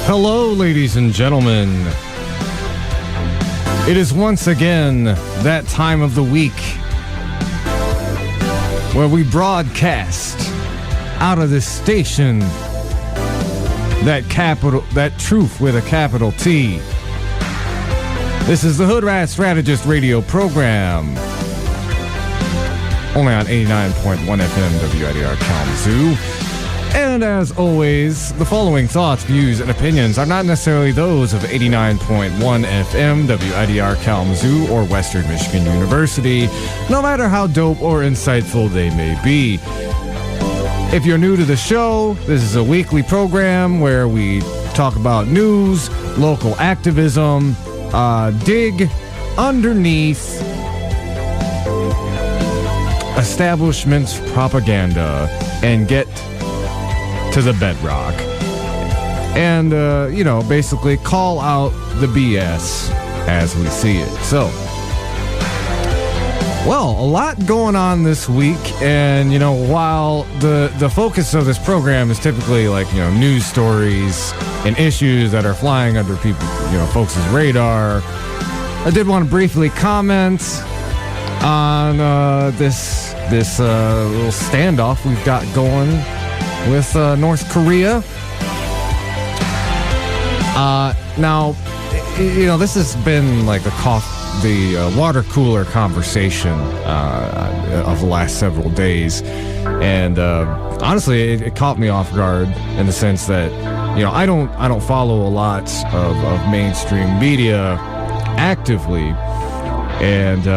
Hello, ladies and gentlemen. It is once again that time of the week where we broadcast out of this station that truth with a capital T. This is the Hoodrat Strategist radio program, only on 89.1 FM WIDR Kalamazoo. And as always, the following thoughts, views, and opinions are not necessarily those of 89.1 FM WIDR Kalamazoo or Western Michigan University, no matter how dope or insightful they may be. If you're new to the show, this is a weekly program where we talk about news, local activism, dig underneath establishment's propaganda and get to the bedrock. And, basically call out the BS as we see it. So, well, a lot going on this week, and while the focus of this program is typically news stories and issues that are flying under people, folks' radar, I did want to briefly comment on this little standoff we've got going with North Korea. Now, this has been like the water cooler conversation of the last several days, and honestly, it caught me off guard in the sense that I don't follow a lot of mainstream media actively, and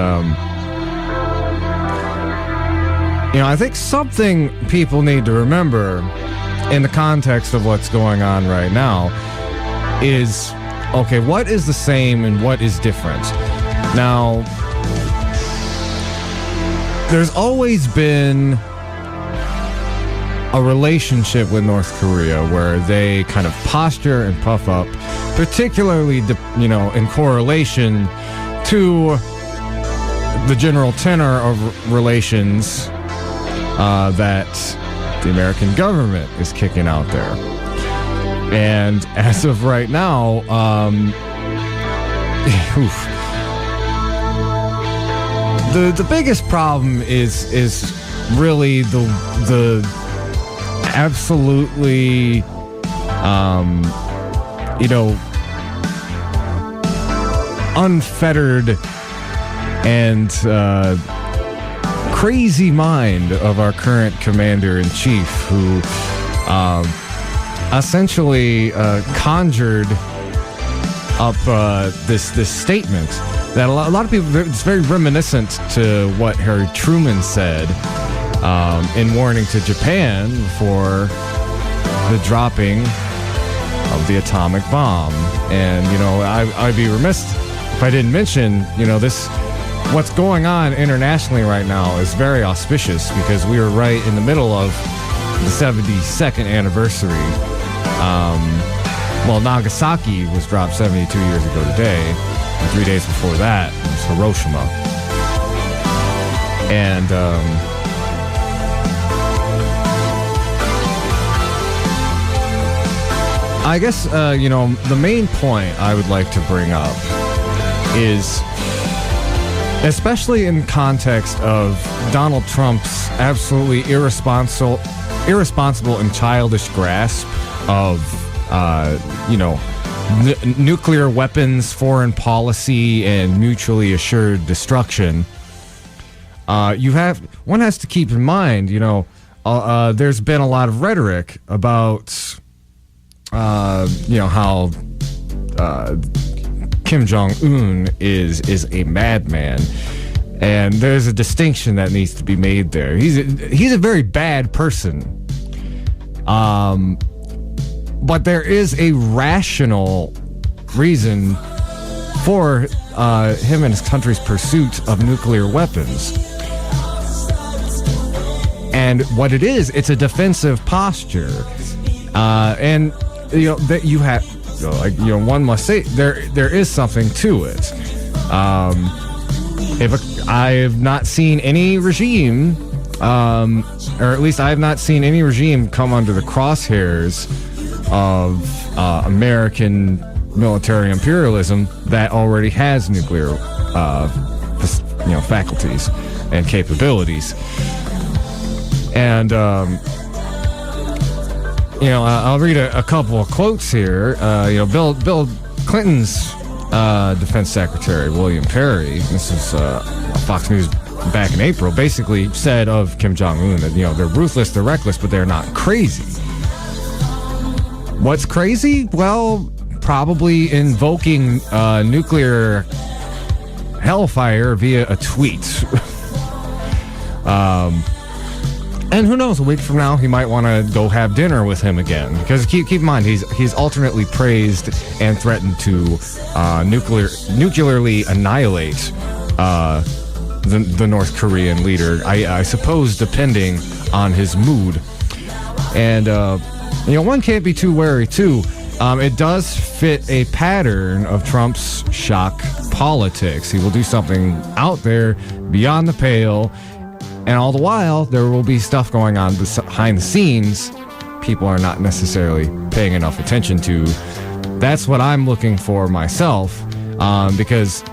I think something people need to remember in the context of what's going on right now is, okay, what is the same and what is different? Now, there's always been a relationship with North Korea where they kind of posture and puff up, particularly, in correlation to the general tenor of relations that the American government is kicking out there. And as of right now, the biggest problem is really the absolutely unfettered and crazy mind of our current commander-in-chief, who essentially conjured up this statement that a lot of people, it's very reminiscent to what Harry Truman said in warning to Japan for the dropping of the atomic bomb. And I'd be remiss if I didn't mention what's going on internationally right now is very auspicious, because we are right in the middle of the 72nd anniversary. Nagasaki was dropped 72 years ago today, and 3 days before that it was Hiroshima. And I guess the main point I would like to bring up is, especially in context of Donald Trump's absolutely irresponsible and childish grasp of, nuclear weapons, foreign policy, and mutually assured destruction. One has to keep in mind, there's been a lot of rhetoric about, how Kim Jong-un is a madman, and there's a distinction that needs to be made there. He's a very bad person, but there is a rational reason for him and his country's pursuit of nuclear weapons. And what it is, it's a defensive posture, and that you have. One must say there is something to it. I have not seen any regime, or at least I have not seen any regime come under the crosshairs of American military imperialism that already has nuclear faculties and capabilities. And I'll read a couple of quotes here. Bill Clinton's defense secretary, William Perry, this is Fox News back in April, basically said of Kim Jong-un that, they're ruthless, they're reckless, but they're not crazy. What's crazy? Well, probably invoking nuclear hellfire via a tweet. And who knows, a week from now, he might want to go have dinner with him again. Because keep in mind, he's alternately praised and threatened to nuclearly annihilate the North Korean leader, I suppose, depending on his mood. And, one can't be too wary, too. It does fit a pattern of Trump's shock politics. He will do something out there beyond the pale, and all the while, there will be stuff going on behind the scenes people are not necessarily paying enough attention to. That's what I'm looking for myself, because,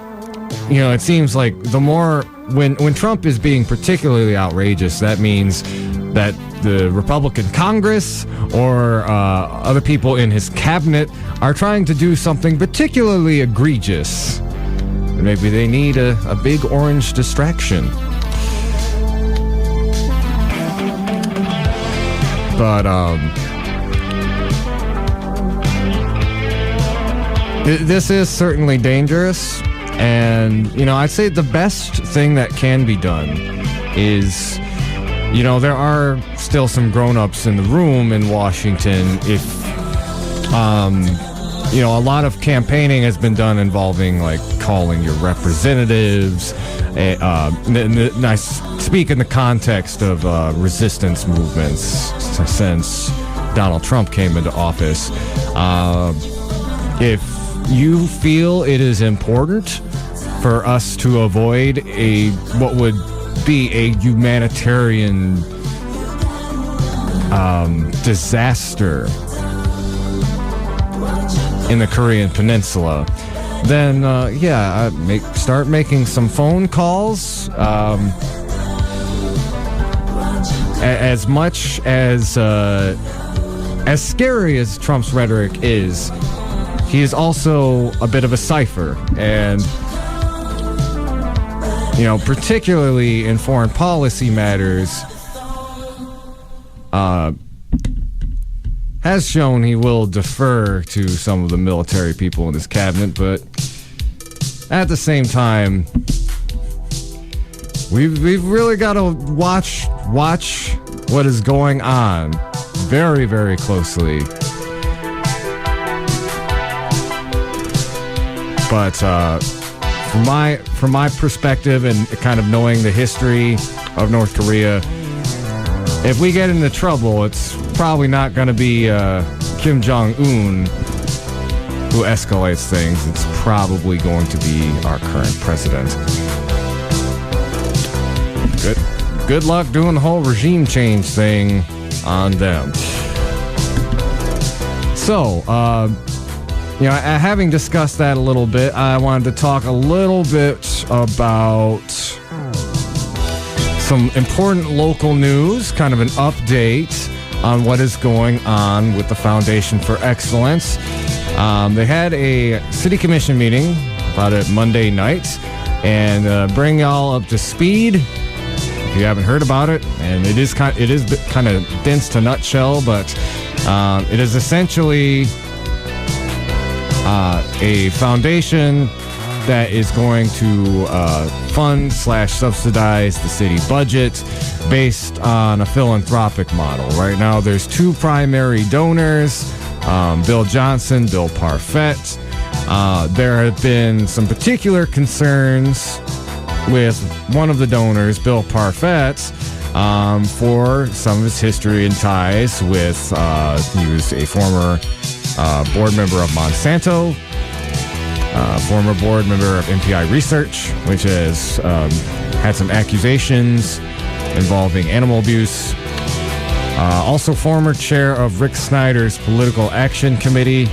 it seems like the more, when Trump is being particularly outrageous, that means that the Republican Congress or other people in his cabinet are trying to do something particularly egregious. Maybe they need a big orange distraction. But this is certainly dangerous. And, I'd say the best thing that can be done is, there are still some grown-ups in the room in Washington. If, a lot of campaigning has been done involving, like, calling your representatives. I speak in the context of resistance movements since Donald Trump came into office. If you feel it is important for us to avoid what would be a humanitarian disaster in the Korean Peninsula, then start making some phone calls. As much as scary as Trump's rhetoric is, he is also a bit of a cipher, and particularly in foreign policy matters, has shown he will defer to some of the military people in his cabinet, but at the same time, we've really got to watch what is going on very, very closely. But from my perspective and kind of knowing the history of North Korea, if we get into trouble, it's probably not going to be Kim Jong-un who escalates things. It's probably going to be our current president. Good luck doing the whole regime change thing on them. So, having discussed that a little bit, I wanted to talk a little bit about some important local news, kind of an update on what is going on with the Foundation for Excellence. They had a city commission meeting about it Monday night, and bring y'all up to speed if you haven't heard about it. And it is kind of dense to nutshell, but it is essentially a foundation that is going to fund/subsidize the city budget based on a philanthropic model. Right now, there's two primary donors, Bill Johnson, Bill Parfett. There have been some particular concerns with one of the donors, Bill Parfett, for some of his history and ties with, he was a former board member of Monsanto, former board member of MPI Research, which has had some accusations involving animal abuse. Also former chair of Rick Snyder's Political Action Committee.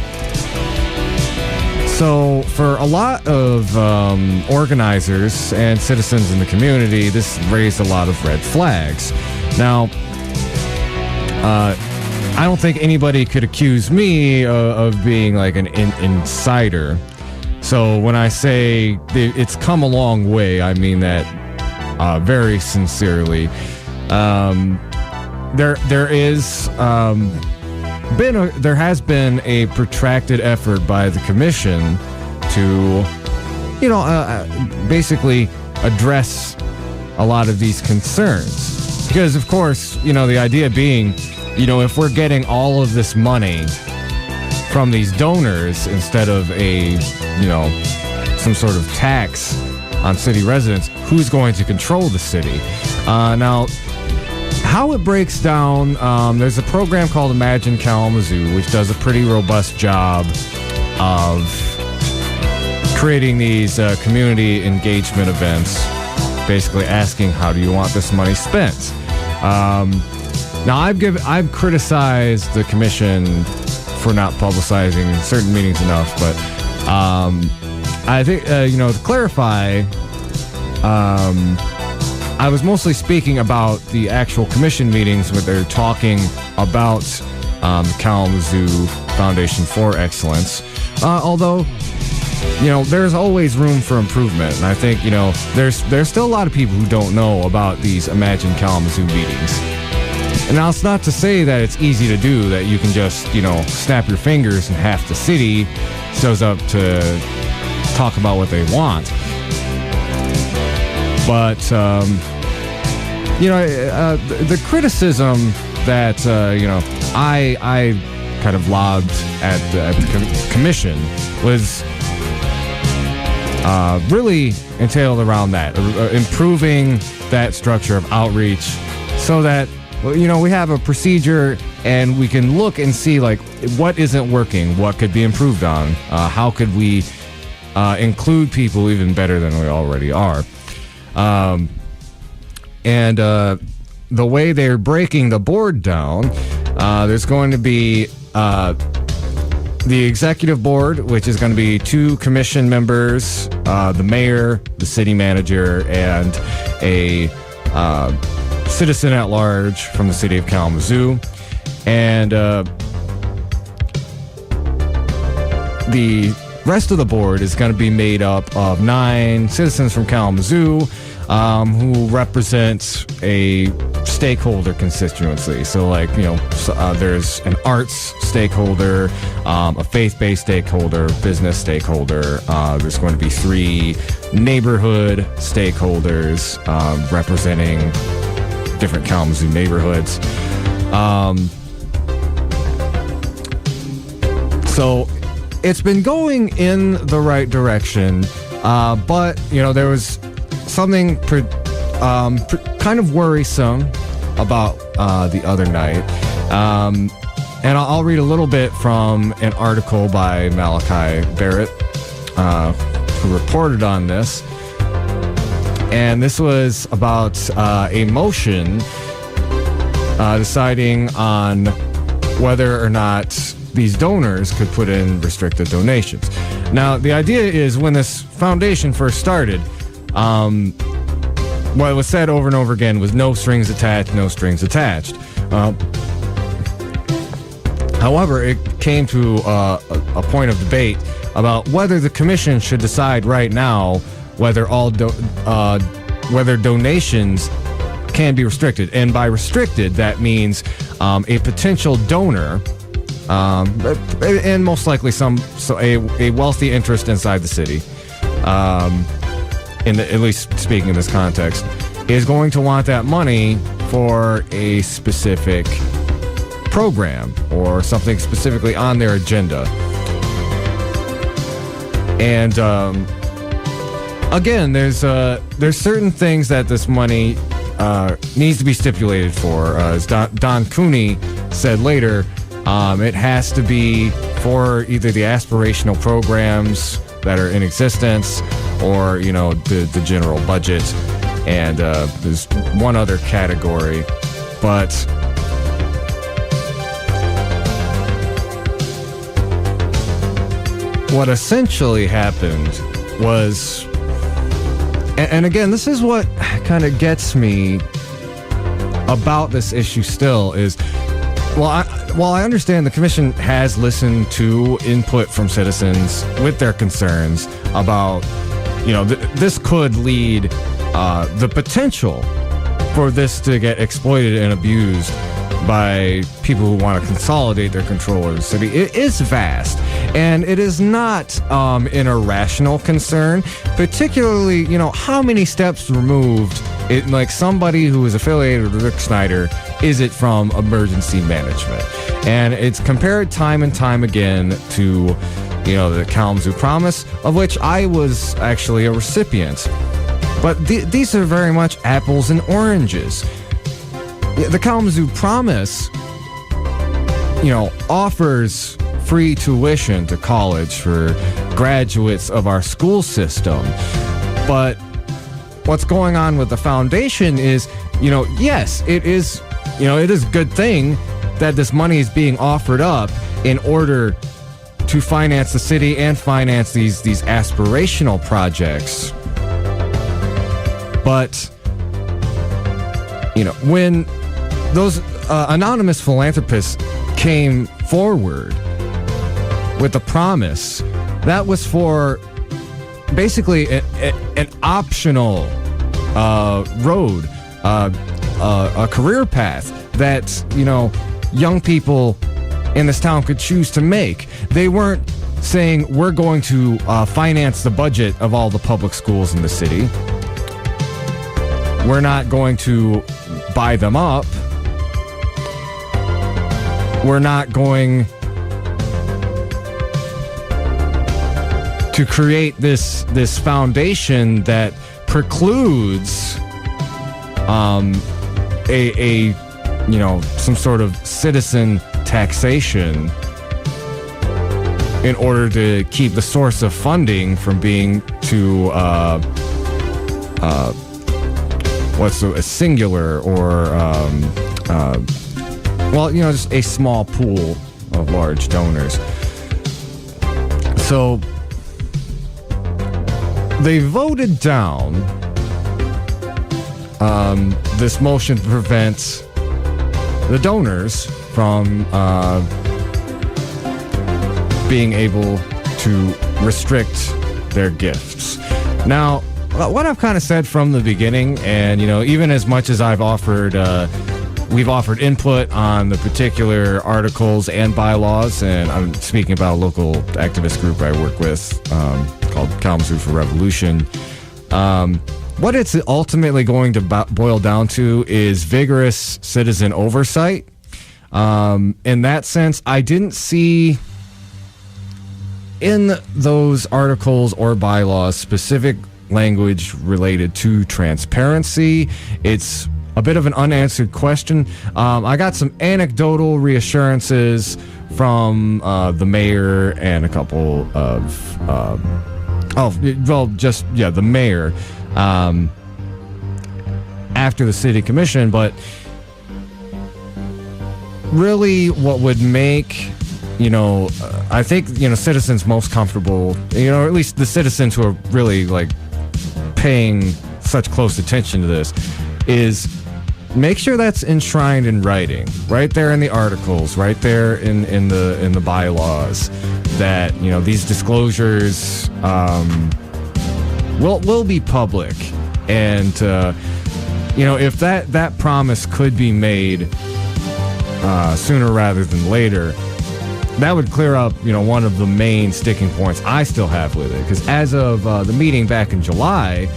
So for a lot of organizers and citizens in the community, this raised a lot of red flags. Now, I don't think anybody could accuse me of being like an insider. So when I say it's come a long way, I mean that very sincerely. There has been a protracted effort by the commission to, basically address a lot of these concerns. Because, of course, the idea being, if we're getting all of this money from these donors instead of some sort of tax on city residents, who's going to control the city? Now, how it breaks down, there's a program called Imagine Kalamazoo, which does a pretty robust job of creating these community engagement events, basically asking, how do you want this money spent? Now, I've criticized the commission for not publicizing certain meetings enough, but I think, to clarify, I was mostly speaking about the actual commission meetings where they're talking about the Kalamazoo Foundation for Excellence. Although, there's always room for improvement. And I think, there's still a lot of people who don't know about these Imagine Kalamazoo meetings. And now it's not to say that it's easy to do, that you can just, snap your fingers and half the city shows up to talk about what they want. But, the criticism that, I kind of lobbed at the commission was really entailed around that, improving that structure of outreach so that, we have a procedure and we can look and see, like, what isn't working, what could be improved on, how could we include people even better than we already are. And the way they're breaking the board down, there's going to be the executive board, which is going to be 2 commission members, the mayor, the city manager, and a citizen at large from the city of Kalamazoo. And the rest of the board is going to be made up of 9 citizens from Kalamazoo who represent a stakeholder constituency. So, there's an arts stakeholder, a faith-based stakeholder, business stakeholder. There's going to be 3 neighborhood stakeholders representing different Kalamazoo neighborhoods. So it's been going in the right direction, but there was something kind of worrisome about the other night, and I'll read a little bit from an article by Malachi Barrett, who reported on this. And this was about a motion deciding on whether or not these donors could put in restricted donations. Now, the idea is, when this foundation first started, what was said over and over again was no strings attached, no strings attached. However, it came to a point of debate about whether the commission should decide right now whether whether donations can be restricted. And by restricted, that means a potential donor, and most likely a wealthy interest inside the city, at least speaking in this context, is going to want that money for a specific program or something specifically on their agenda. And again, there's certain things that this money needs to be stipulated for. As Don Cooney said later, it has to be for either the aspirational programs that are in existence or, the general budget. And there's one other category. But what essentially happened was, and again, this is what kind of gets me about this issue still, is, while I understand the commission has listened to input from citizens with their concerns about, this could lead the potential for this to get exploited and abused by people who want to consolidate their control over the city. It is vast, and it is not an irrational concern, particularly, how many steps removed, like somebody who is affiliated with Rick Snyder, is it from emergency management? And it's compared time and time again to, the Kalamazoo Promise, of which I was actually a recipient. But these are very much apples and oranges. The Kalamazoo Promise, offers free tuition to college for graduates of our school system. But what's going on with the foundation is, yes, it is a good thing that this money is being offered up in order to finance the city and finance these aspirational projects. But, when those anonymous philanthropists came forward with the promise, that was for basically an optional road, a career path that, young people in this town could choose to make. They weren't saying, we're going to finance the budget of all the public schools in the city. We're not going to buy them up. We're not going to create this foundation that precludes some sort of citizen taxation in order to keep the source of funding from being too a singular or just a small pool of large donors. So they voted down this motion to prevent the donors from being able to restrict their gifts. Now, what I've kind of said from the beginning, and even as much as we've offered input on the particular articles and bylaws, and I'm speaking about a local activist group I work with called Kalamazoo for Revolution. What it's ultimately going to boil down to is vigorous citizen oversight. In that sense, I didn't see in those articles or bylaws specific language related to transparency. It's a bit of an unanswered question. I got some anecdotal reassurances from the mayor and a couple of the mayor after the city commission, but really what would make I think citizens most comfortable, or at least the citizens who are really paying such close attention to this, is make sure that's enshrined in writing, right there in the articles, right there in the bylaws, that these disclosures will be public, and if that promise could be made sooner rather than later, that would clear up one of the main sticking points I still have with it. Because as of the meeting back in July,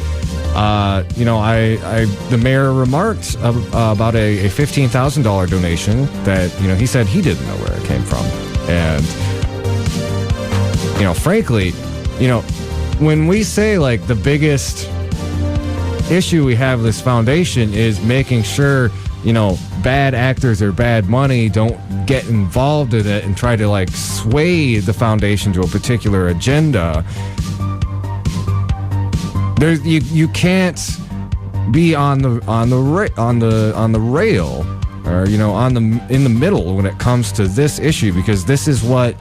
the mayor remarked about a $15,000 donation that he said he didn't know where it came from. And frankly, when we say the biggest issue we have with this foundation is making sure bad actors or bad money don't get involved in it and try to sway the foundation to a particular agenda. You can't be on the rail, or in the middle when it comes to this issue, because this is what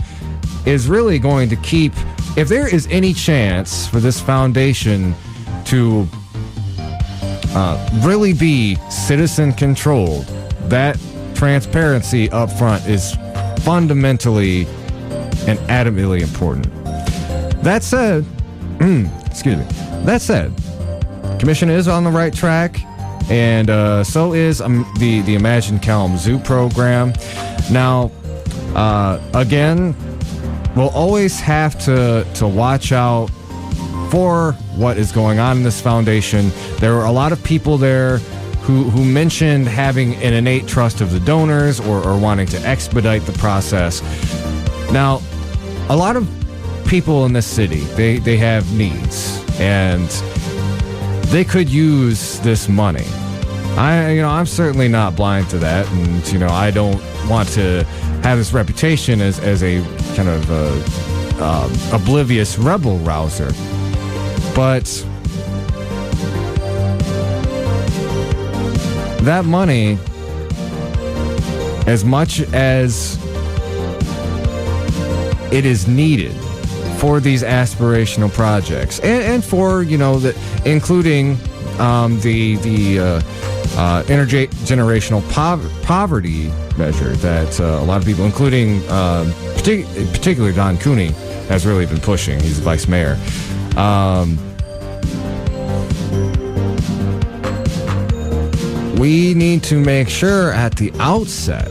is really going to keep if there is any chance for this foundation to really be citizen controlled, that transparency up front is fundamentally and adamantly important. That said, That said, Commission is on the right track, and so is the Imagine Kalamazoo program. Now, again, we'll always have to watch out for what is going on in this foundation. There are a lot of people there who mentioned having an innate trust of the donors or wanting to expedite the process. Now, a lot of people in this city, they have needs, and they could use this money. I'm certainly not blind to that, and I don't want to have this reputation as a kind of oblivious rebel rouser, but that money, as much as it is needed for these aspirational projects, and for including the intergenerational poverty measure that a lot of people, including particularly Don Cooney, has really been pushing. He's the vice mayor. We need to make sure at the outset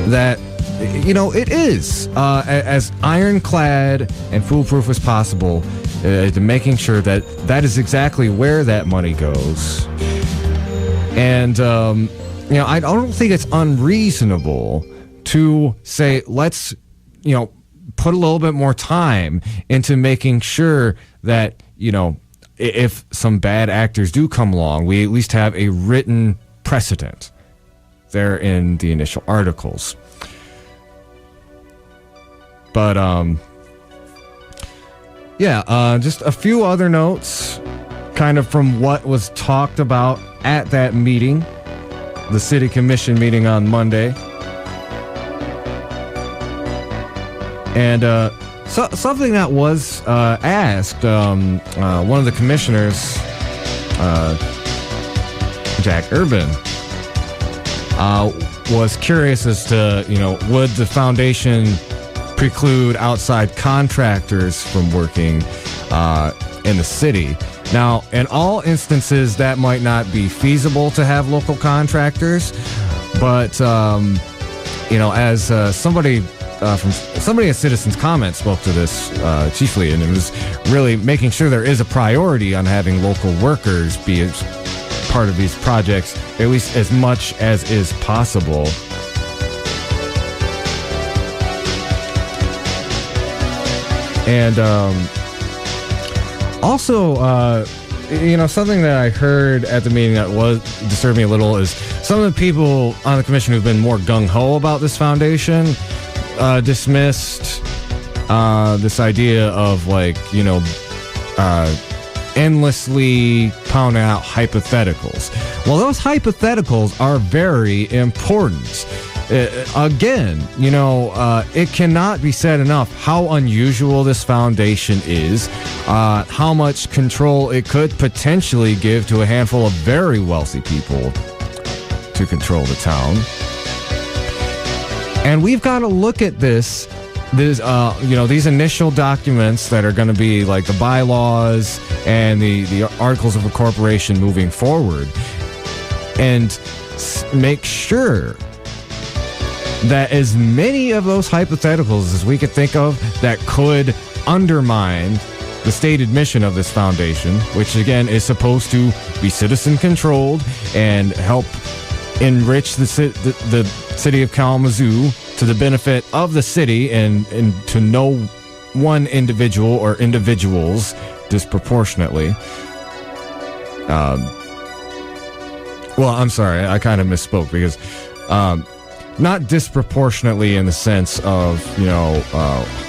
that it is as ironclad and foolproof as possible, to making sure that is exactly where that money goes. And I don't think it's unreasonable to say, let's put a little bit more time into making sure that if some bad actors do come along, we at least have a written precedent there in the initial articles. But just a few other notes kind of from what was talked about at that meeting, the city commission meeting on Monday. And something that was asked, one of the commissioners, Jack Urban, was curious as to, would the foundation preclude outside contractors from working in the city? Now, in all instances, that might not be feasible to have local contractors, but as somebody at Citizens Comment spoke to this chiefly, and it was really making sure there is a priority on having local workers be part of these projects, at least as much as is possible. And also, something that I heard at the meeting that was disturbed me a little is some of the people on the commission who've been more gung-ho about this foundation dismissed this idea of endlessly pounding out hypotheticals. Well, those hypotheticals are very important. Again, it cannot be said enough how unusual this foundation is, how much control it could potentially give to a handful of very wealthy people to control the town. And we've got to look at these initial documents that are going to be like the bylaws and the articles of incorporation moving forward, and make sure that as many of those hypotheticals as we could think of that could undermine the stated mission of this foundation, which again is supposed to be citizen controlled and help enrich the city of Kalamazoo to the benefit of the city and to no one individual or individuals disproportionately. Well, I'm sorry, I kind of misspoke, because not disproportionately in the sense of,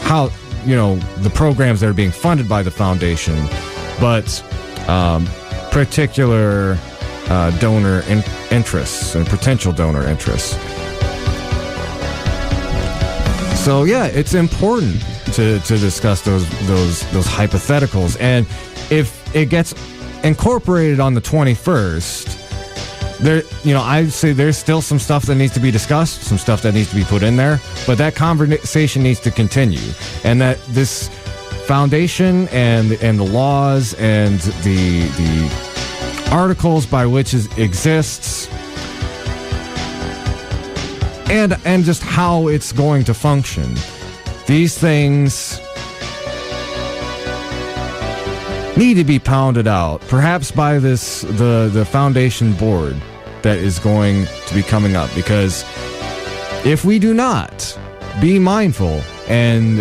how, the programs that are being funded by the foundation, but particular donor interests and potential donor interests. So yeah, it's important to discuss those hypotheticals, and if it gets incorporated on the 21st, there, I'd say there's still some stuff that needs to be discussed, some stuff that needs to be put in there, but that conversation needs to continue, and that this foundation and the laws and the articles by which it exists, and just how it's going to function. These things need to be pounded out, perhaps by the foundation board that is going to be coming up. Because if we do not be mindful and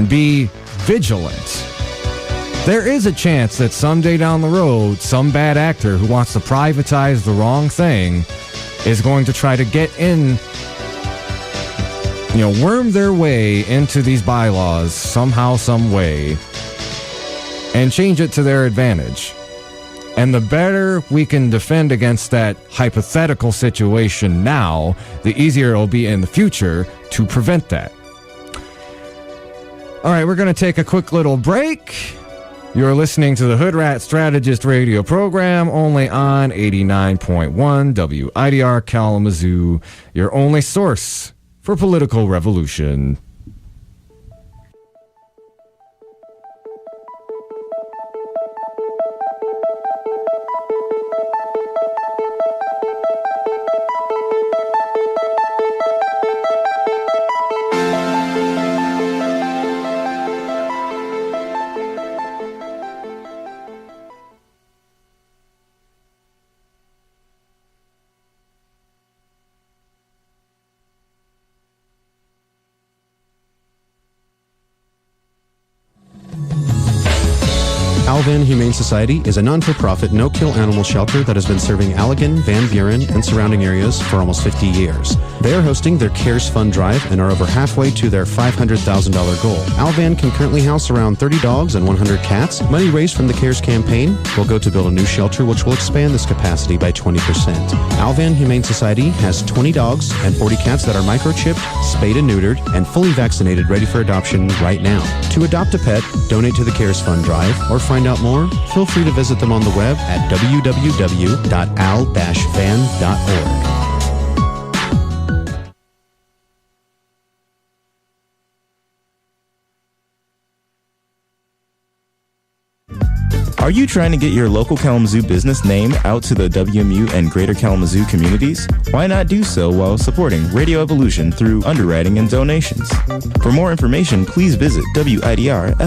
be vigilant, there is a chance that someday down the road, some bad actor who wants to privatize the wrong thing is going to try to get in, worm their way into these bylaws somehow, some way, and change it to their advantage. And the better we can defend against that hypothetical situation now, the easier it'll be in the future to prevent that. All right, we're going to take a quick little break. You're listening to the Hoodrat Strategist radio program, only on 89.1 WIDR Kalamazoo, your only source for political revolution. Alvan Humane Society is a non-for-profit, no-kill animal shelter that has been serving Allegan, Van Buren, and surrounding areas for almost 50 years. They are hosting their CARES Fund Drive and are over halfway to their $500,000 goal. Alvan can currently house around 30 dogs and 100 cats. Money raised from the CARES campaign will go to build a new shelter, which will expand this capacity by 20%. Alvan Humane Society has 20 dogs and 40 cats that are microchipped, spayed and neutered, and fully vaccinated, ready for adoption right now. To adopt a pet, donate to the CARES Fund Drive, or find out more, feel free to visit them on the web at www.al-van.org. Are you trying to get your local Kalamazoo business name out to the WMU and Greater Kalamazoo communities? Why not do so while supporting Radio Evolution through underwriting and donations? For more information, please visit widrfm.org.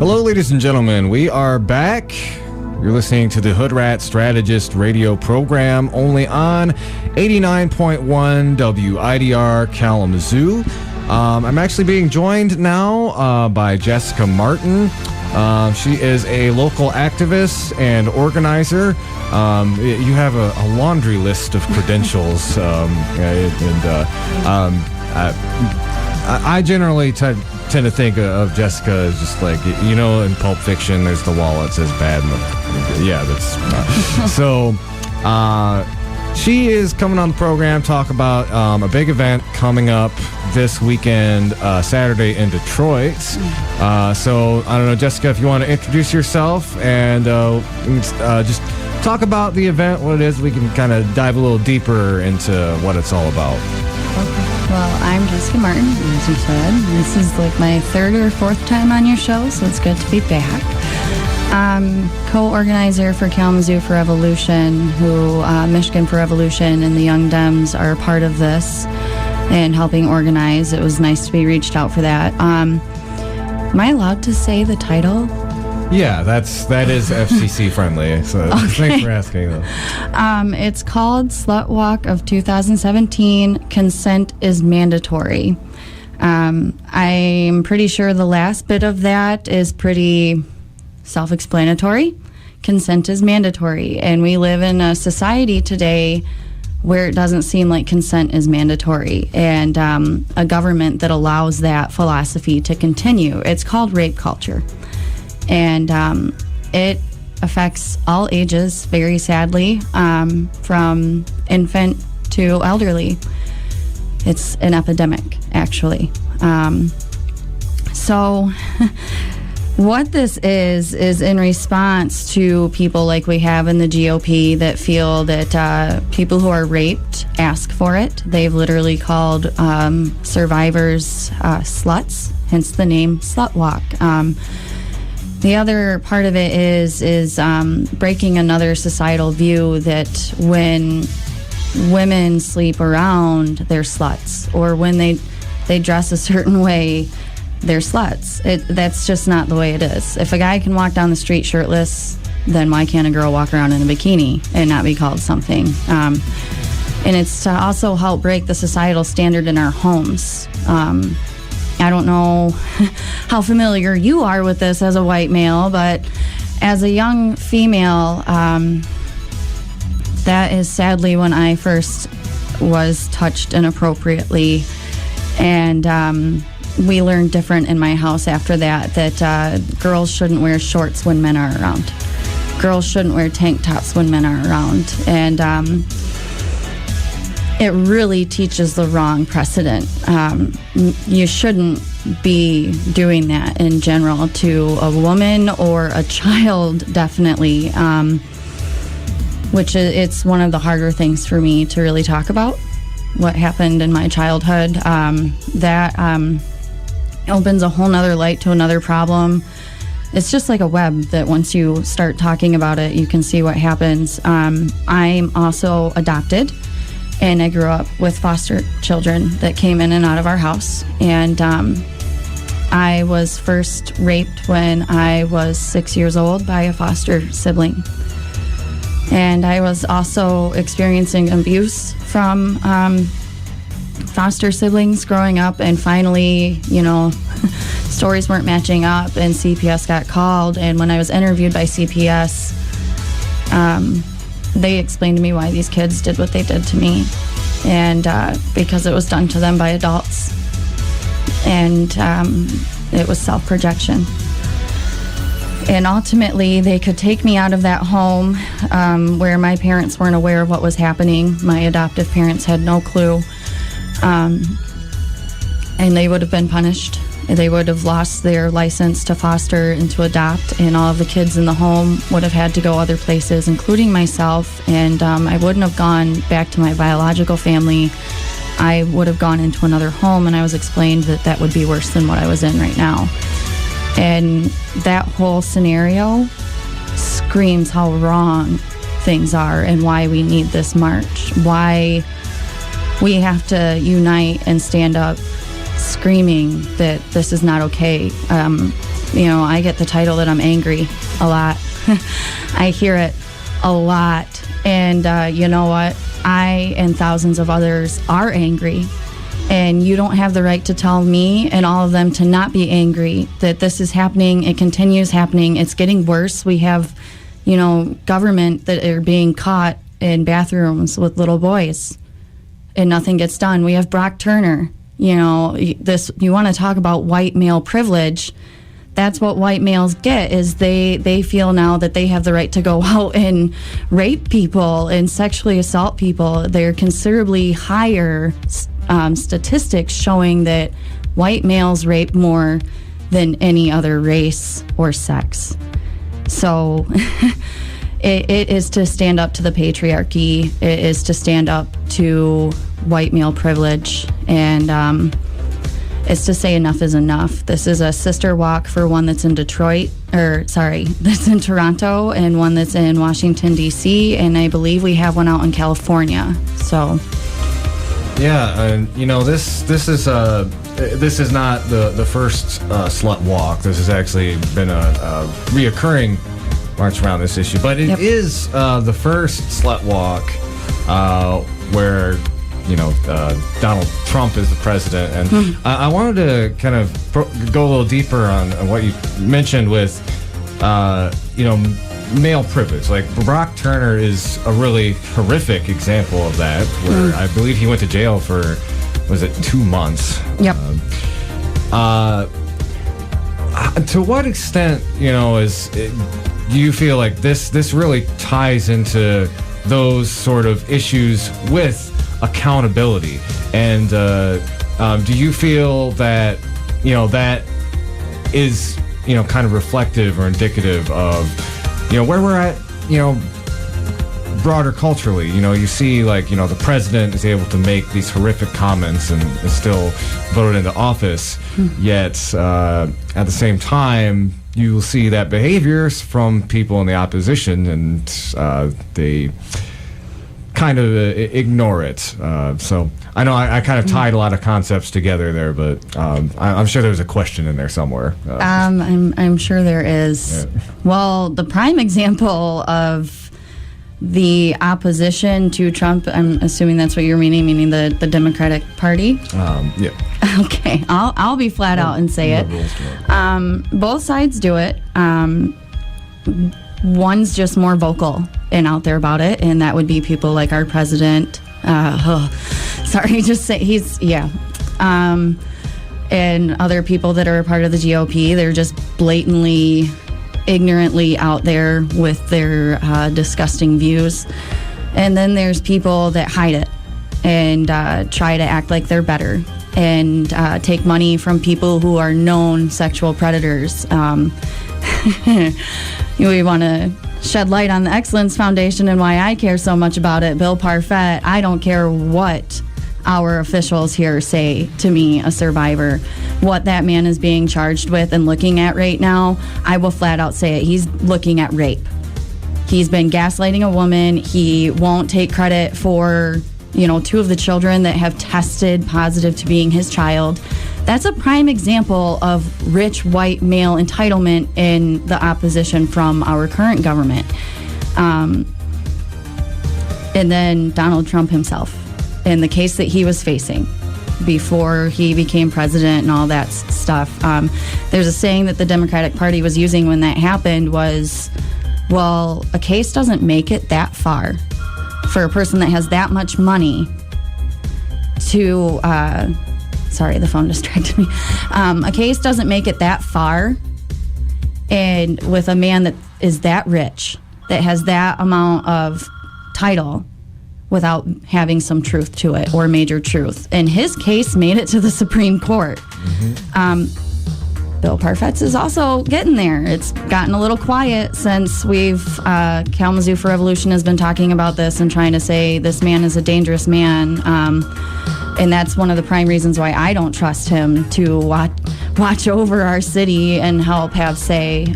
Hello, ladies and gentlemen. We are back. You're listening to the Hoodrat Strategist radio program, only on 89.1 WIDR Kalamazoo. I'm actually being joined now by Jessica Martin. She is a local activist and organizer. You have a laundry list of credentials, I generally tend to think of Jessica as just like, you know, in Pulp Fiction, there's the wall that says bad. Yeah, that's so. She is coming on the program, talk about a big event coming up this weekend, Saturday in Detroit. So, I don't know, Jessica, if you want to introduce yourself and just talk about the event, what it is, we can kind of dive a little deeper into what it's all about. Okay. Well, I'm Jessica Martin, as you said. This is like my third or fourth time on your show, so it's good to be back. Co-organizer for Kalamazoo for Revolution, who Michigan for Revolution and the Young Dems are a part of this and helping organize. It was nice to be reached out for that. Am I allowed to say the title? Yeah, that is FCC friendly. So Okay. Thanks for asking. Though. It's called SLUTwalk of 2017. Consent is mandatory. I'm pretty sure the last bit of that is pretty self-explanatory. Consent is mandatory, and we live in a society today where it doesn't seem like consent is mandatory, and a government that allows that philosophy to continue. It's called rape culture, and it affects all ages, very sadly, from infant to elderly. It's an epidemic, actually. So what this is in response to people like we have in the GOP that feel that people who are raped ask for it. They've literally called survivors sluts, hence the name SLUTwalk. The other part of it is breaking another societal view that when women sleep around, they're sluts, or when they dress a certain way, they're sluts. That's just not the way it is. If a guy can walk down the street shirtless, then why can't a girl walk around in a bikini and not be called something? And it's to also help break the societal standard in our homes. I don't know how familiar you are with this as a white male, but as a young female, that is sadly when I first was touched inappropriately. And we learned different in my house after that girls shouldn't wear shorts when men are around. Girls shouldn't wear tank tops when men are around. And it really teaches the wrong precedent. You shouldn't be doing that in general to a woman or a child, definitely, which it's one of the harder things for me to really talk about, what happened in my childhood. That opens a whole nother light to another problem. It's just like a web that once you start talking about it, you can see what happens. I'm also adopted, and I grew up with foster children that came in and out of our house. And I was first raped when I was 6 years old by a foster sibling. And I was also experiencing abuse from foster siblings growing up, and finally, stories weren't matching up, and CPS got called. And when I was interviewed by CPS, they explained to me why these kids did what they did to me, and because it was done to them by adults, and it was self-projection. And ultimately, they could take me out of that home where my parents weren't aware of what was happening. My adoptive parents had no clue. And they would have been punished. They would have lost their license to foster and to adopt, and all of the kids in the home would have had to go other places, including myself. And I wouldn't have gone back to my biological family. I would have gone into another home, and I was explained that that would be worse than what I was in right now. And that whole scenario screams how wrong things are and why we need this march, why we have to unite and stand up screaming that this is not okay. I get the title that I'm angry a lot. I hear it a lot. And you know what? I and thousands of others are angry. And you don't have the right to tell me and all of them to not be angry, that this is happening. It continues happening. It's getting worse. We have, government that are being caught in bathrooms with little boys and nothing gets done. We have Brock Turner. You want to talk about white male privilege. That's what white males get, is they feel now that they have the right to go out and rape people and sexually assault people. They're considerably higher statistics showing that white males rape more than any other race or sex. So it is to stand up to the patriarchy. It is to stand up to white male privilege. And it's to say enough is enough. This is a sister walk for one that's in that's in Toronto, and one that's in Washington, D.C., and I believe we have one out in California. So... yeah, and this is not the first slut walk. This has actually been a reoccurring march around this issue, but it is the first slut walk where Donald Trump is the president, and I wanted to kind of go a little deeper on what you mentioned with male privilege. Like Brock Turner is a really horrific example of that, where I believe he went to jail for, was it 2 months? Yep. To what extent, do you feel like this really ties into those sort of issues with accountability? And do you feel that, that is, kind of reflective or indicative of, where we're at, broader culturally? You see, like, the president is able to make these horrific comments and is still voted into office, yet at the same time, you will see that behaviors from people in the opposition, and they kind of ignore it. So I know I kind of tied a lot of concepts together there, but I'm sure there's a question in there somewhere. I'm sure there is. Yeah. Well, the prime example of the opposition to Trump, I'm assuming that's what you're meaning the Democratic Party? Yeah. Okay, I'll be flat out and say it. Both sides do it. One's just more vocal and out there about it, and that would be people like our president. And other people that are a part of the GOP. They're just blatantly, ignorantly out there with their disgusting views. And then there's people that hide it and try to act like they're better and take money from people who are known sexual predators. We want to shed light on the Excellence Foundation and why I care so much about it. Bill Parfett, I don't care what our officials here say to me, a survivor, what that man is being charged with and looking at right now. I will flat out say it. He's looking at rape. He's been gaslighting a woman. He won't take credit for, 2 of the children that have tested positive to being his child. That's a prime example of rich white male entitlement in the opposition from our current government. And then Donald Trump himself, in the case that he was facing before he became president and all that stuff. There's a saying that the Democratic Party was using when that happened was, well, a case doesn't make it that far for a person that has that much money to... sorry, the phone distracted me. A case doesn't make it that far, and with a man that is that rich, that has that amount of title, without having some truth to it or major truth. And his case made it to the Supreme Court. Bill Parfett's is also getting there. It's gotten a little quiet since Kalamazoo for Revolution has been talking about this and trying to say this man is a dangerous man. And that's one of the prime reasons why I don't trust him to watch over our city and help have say.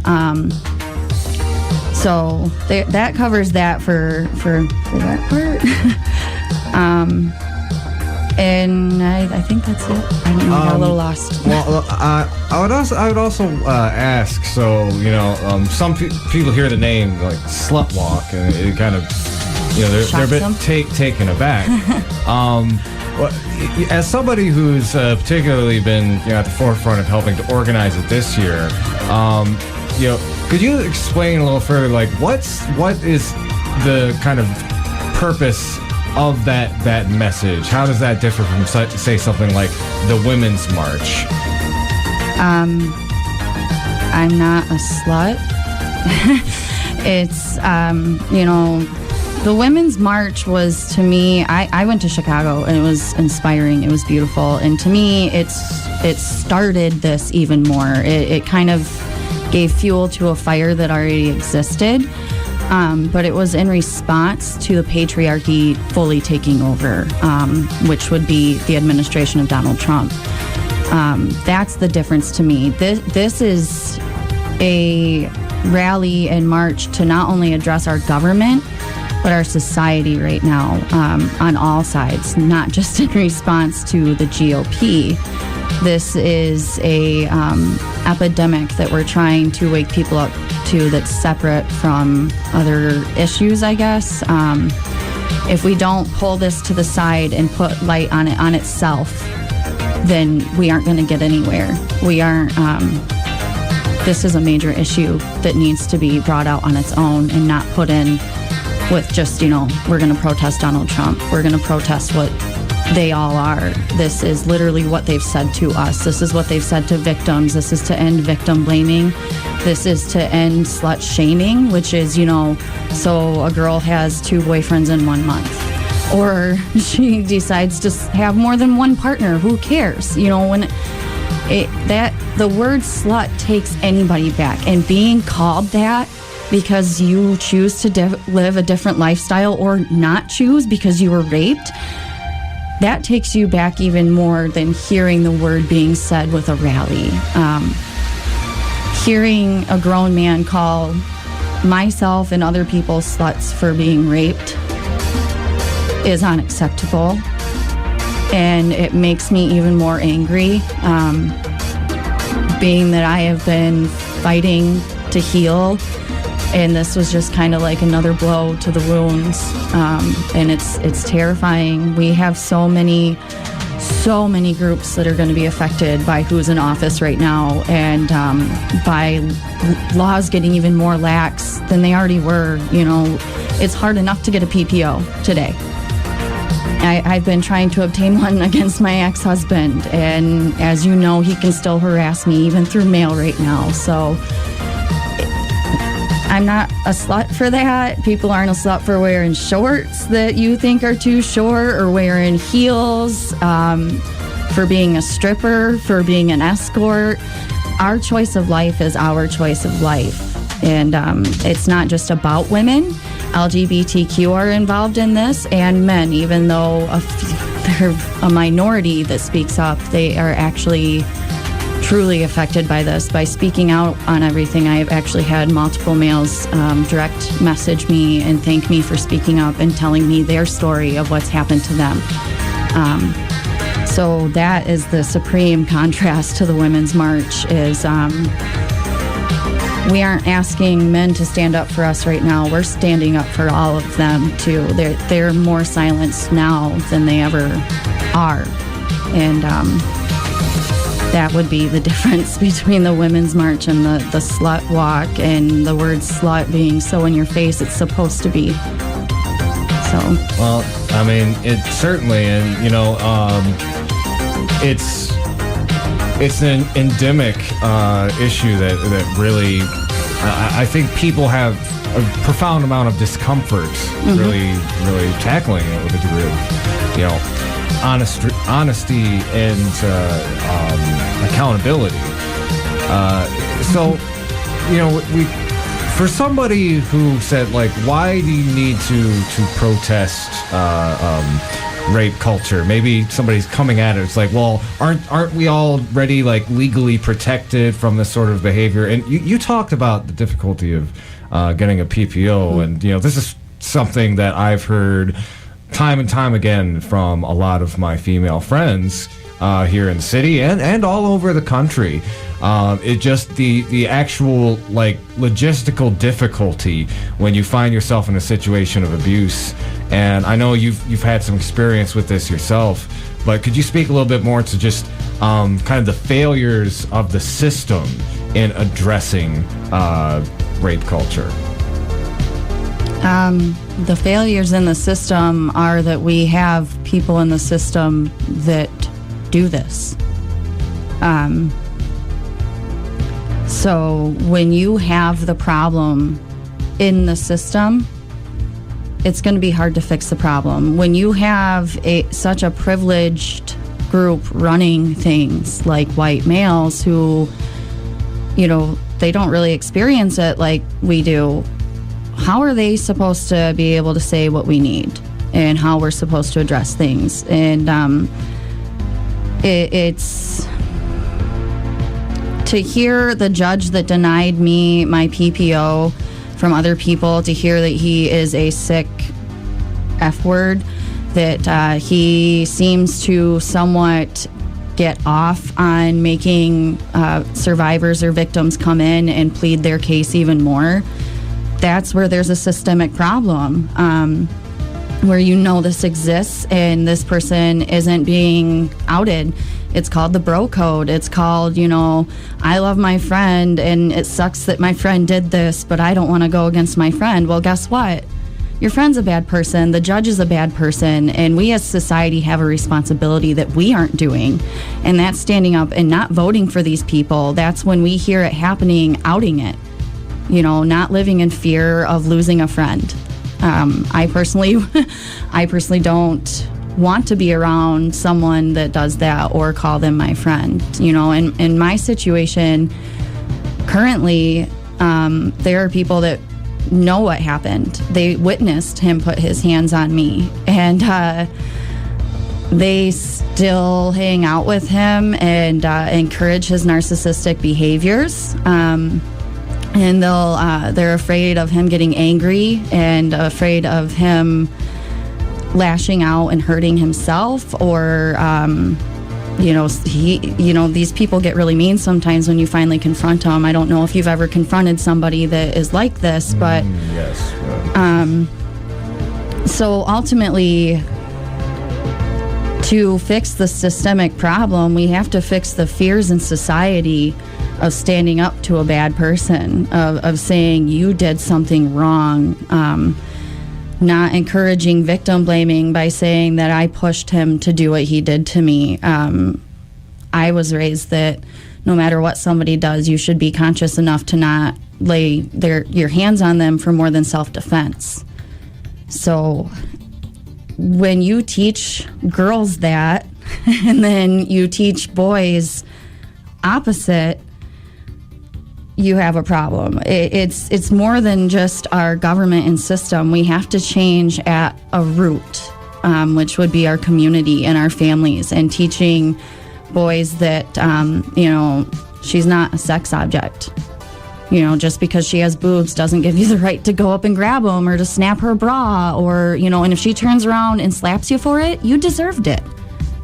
So that covers that for that part. And I think that's it. I don't know, I got a little lost. Well, I would also ask. So some people hear the name like SLUTwalk, and it kind of they're a bit taken aback. Well, as somebody who's particularly been at the forefront of helping to organize it this year, could you explain a little further, like what is the kind of purpose of that message? How does that differ from, say, something like the Women's March? I'm not a slut. It's the Women's March was, to me, I went to Chicago, and it was inspiring. It was beautiful. And to me, it started this even more. It kind of gave fuel to a fire that already existed. But it was in response to the patriarchy fully taking over, which would be the administration of Donald Trump. That's the difference to me. This is a rally and march to not only address our government, but our society right now, on all sides, not just in response to the GOP. This is a epidemic that we're trying to wake people up to, that's separate from other issues, I guess. If we don't pull this to the side and put light on it on itself, then we aren't going to get anywhere. We aren't. This is a major issue that needs to be brought out on its own and not put in with just, we're going to protest Donald Trump. We're going to protest what they all are. This is literally what they've said to us. This is what they've said to victims. This is to end victim blaming. This is to end slut shaming, which is, so a girl has 2 boyfriends in 1 month. Or she decides to have more than one partner. Who cares? When the word slut takes anybody back. And being called that because you choose to live a different lifestyle, or not choose because you were raped, that takes you back even more than hearing the word being said with a rally. Hearing a grown man call myself and other people sluts for being raped is unacceptable. And it makes me even more angry, being that I have been fighting to heal. And this was just kind of like another blow to the wounds, and it's terrifying. We have so many groups that are going to be affected by who's in office right now, and by laws getting even more lax than they already were. It's hard enough to get a PPO today. I've been trying to obtain one against my ex-husband, and as you know, he can still harass me even through mail right now. So I'm not a slut for that. People aren't a slut for wearing shorts that you think are too short, or wearing heels, for being a stripper, for being an escort. Our choice of life is our choice of life. And it's not just about women. LGBTQ are involved in this, and men, even though they're a minority that speaks up, they are actually truly affected by this. By speaking out on everything, I have actually had multiple males direct message me and thank me for speaking up and telling me their story of what's happened to them. So that is the supreme contrast to the Women's March. Is we aren't asking men to stand up for us right now. We're standing up for all of them too. They're more silenced now than they ever are, and that would be the difference between the Women's March and the slut walk, and the word slut being so in your face it's supposed to be. So. Well, I mean, it certainly, and it's an endemic issue that really, I think people have a profound amount of discomfort really tackling it with a degree of, honesty and accountability. So, for somebody who said, like, why do you need to protest rape culture? Maybe somebody's coming at it. It's like, well, aren't we already like legally protected from this sort of behavior? And you talked about the difficulty of getting a PPO, and this is something that I've heard time and time again from a lot of my female friends here in the city and all over the country. It just the actual like logistical difficulty when you find yourself in a situation of abuse. And I know you've had some experience with this yourself, but could you speak a little bit more to just kind of the failures of the system in addressing rape culture? The failures in the system are that we have people in the system that do this. So when you have the problem in the system, it's going to be hard to fix the problem. When you have such a privileged group running things like white males who, you know, they don't really experience it like we do, how are they supposed to be able to say what we need and how we're supposed to address things? And it's to hear the judge that denied me my PPO from other people, to hear that he is a sick F word, that he seems to somewhat get off on making survivors or victims come in and plead their case even more. That's where there's a systemic problem, where you know this exists and this person isn't being outed. It's called the bro code. It's called, you know, I love my friend and it sucks that my friend did this, but I don't want to go against my friend. Well, guess what? Your friend's a bad person, the judge is a bad person, and we as society have a responsibility that we aren't doing, and that's standing up and not voting for these people. That's when we hear it happening, outing it, you know, not living in fear of losing a friend. I personally don't want to be around someone that does that or call them my friend. You know, in my situation currently, there are people that know what happened. They witnessed him put his hands on me, and they still hang out with him and encourage his narcissistic behaviors. And they're afraid of him getting angry and afraid of him lashing out and hurting himself, or these people get really mean sometimes when you finally confront them. I don't know if you've ever confronted somebody that is like this, but yes. So ultimately, to fix the systemic problem, we have to fix the fears in society of standing up to a bad person, of saying you did something wrong, not encouraging victim blaming by saying that I pushed him to do what he did to me. I was raised that no matter what somebody does, you should be conscious enough to not lay your hands on them for more than self-defense. So when you teach girls that, and then you teach boys opposite, you have a problem. It's more than just our government and system. We have to change at a root, which would be our community and our families, and teaching boys that, she's not a sex object. You know, just because she has boobs doesn't give you the right to go up and grab them or to snap her bra, or, and if she turns around and slaps you for it, you deserved it.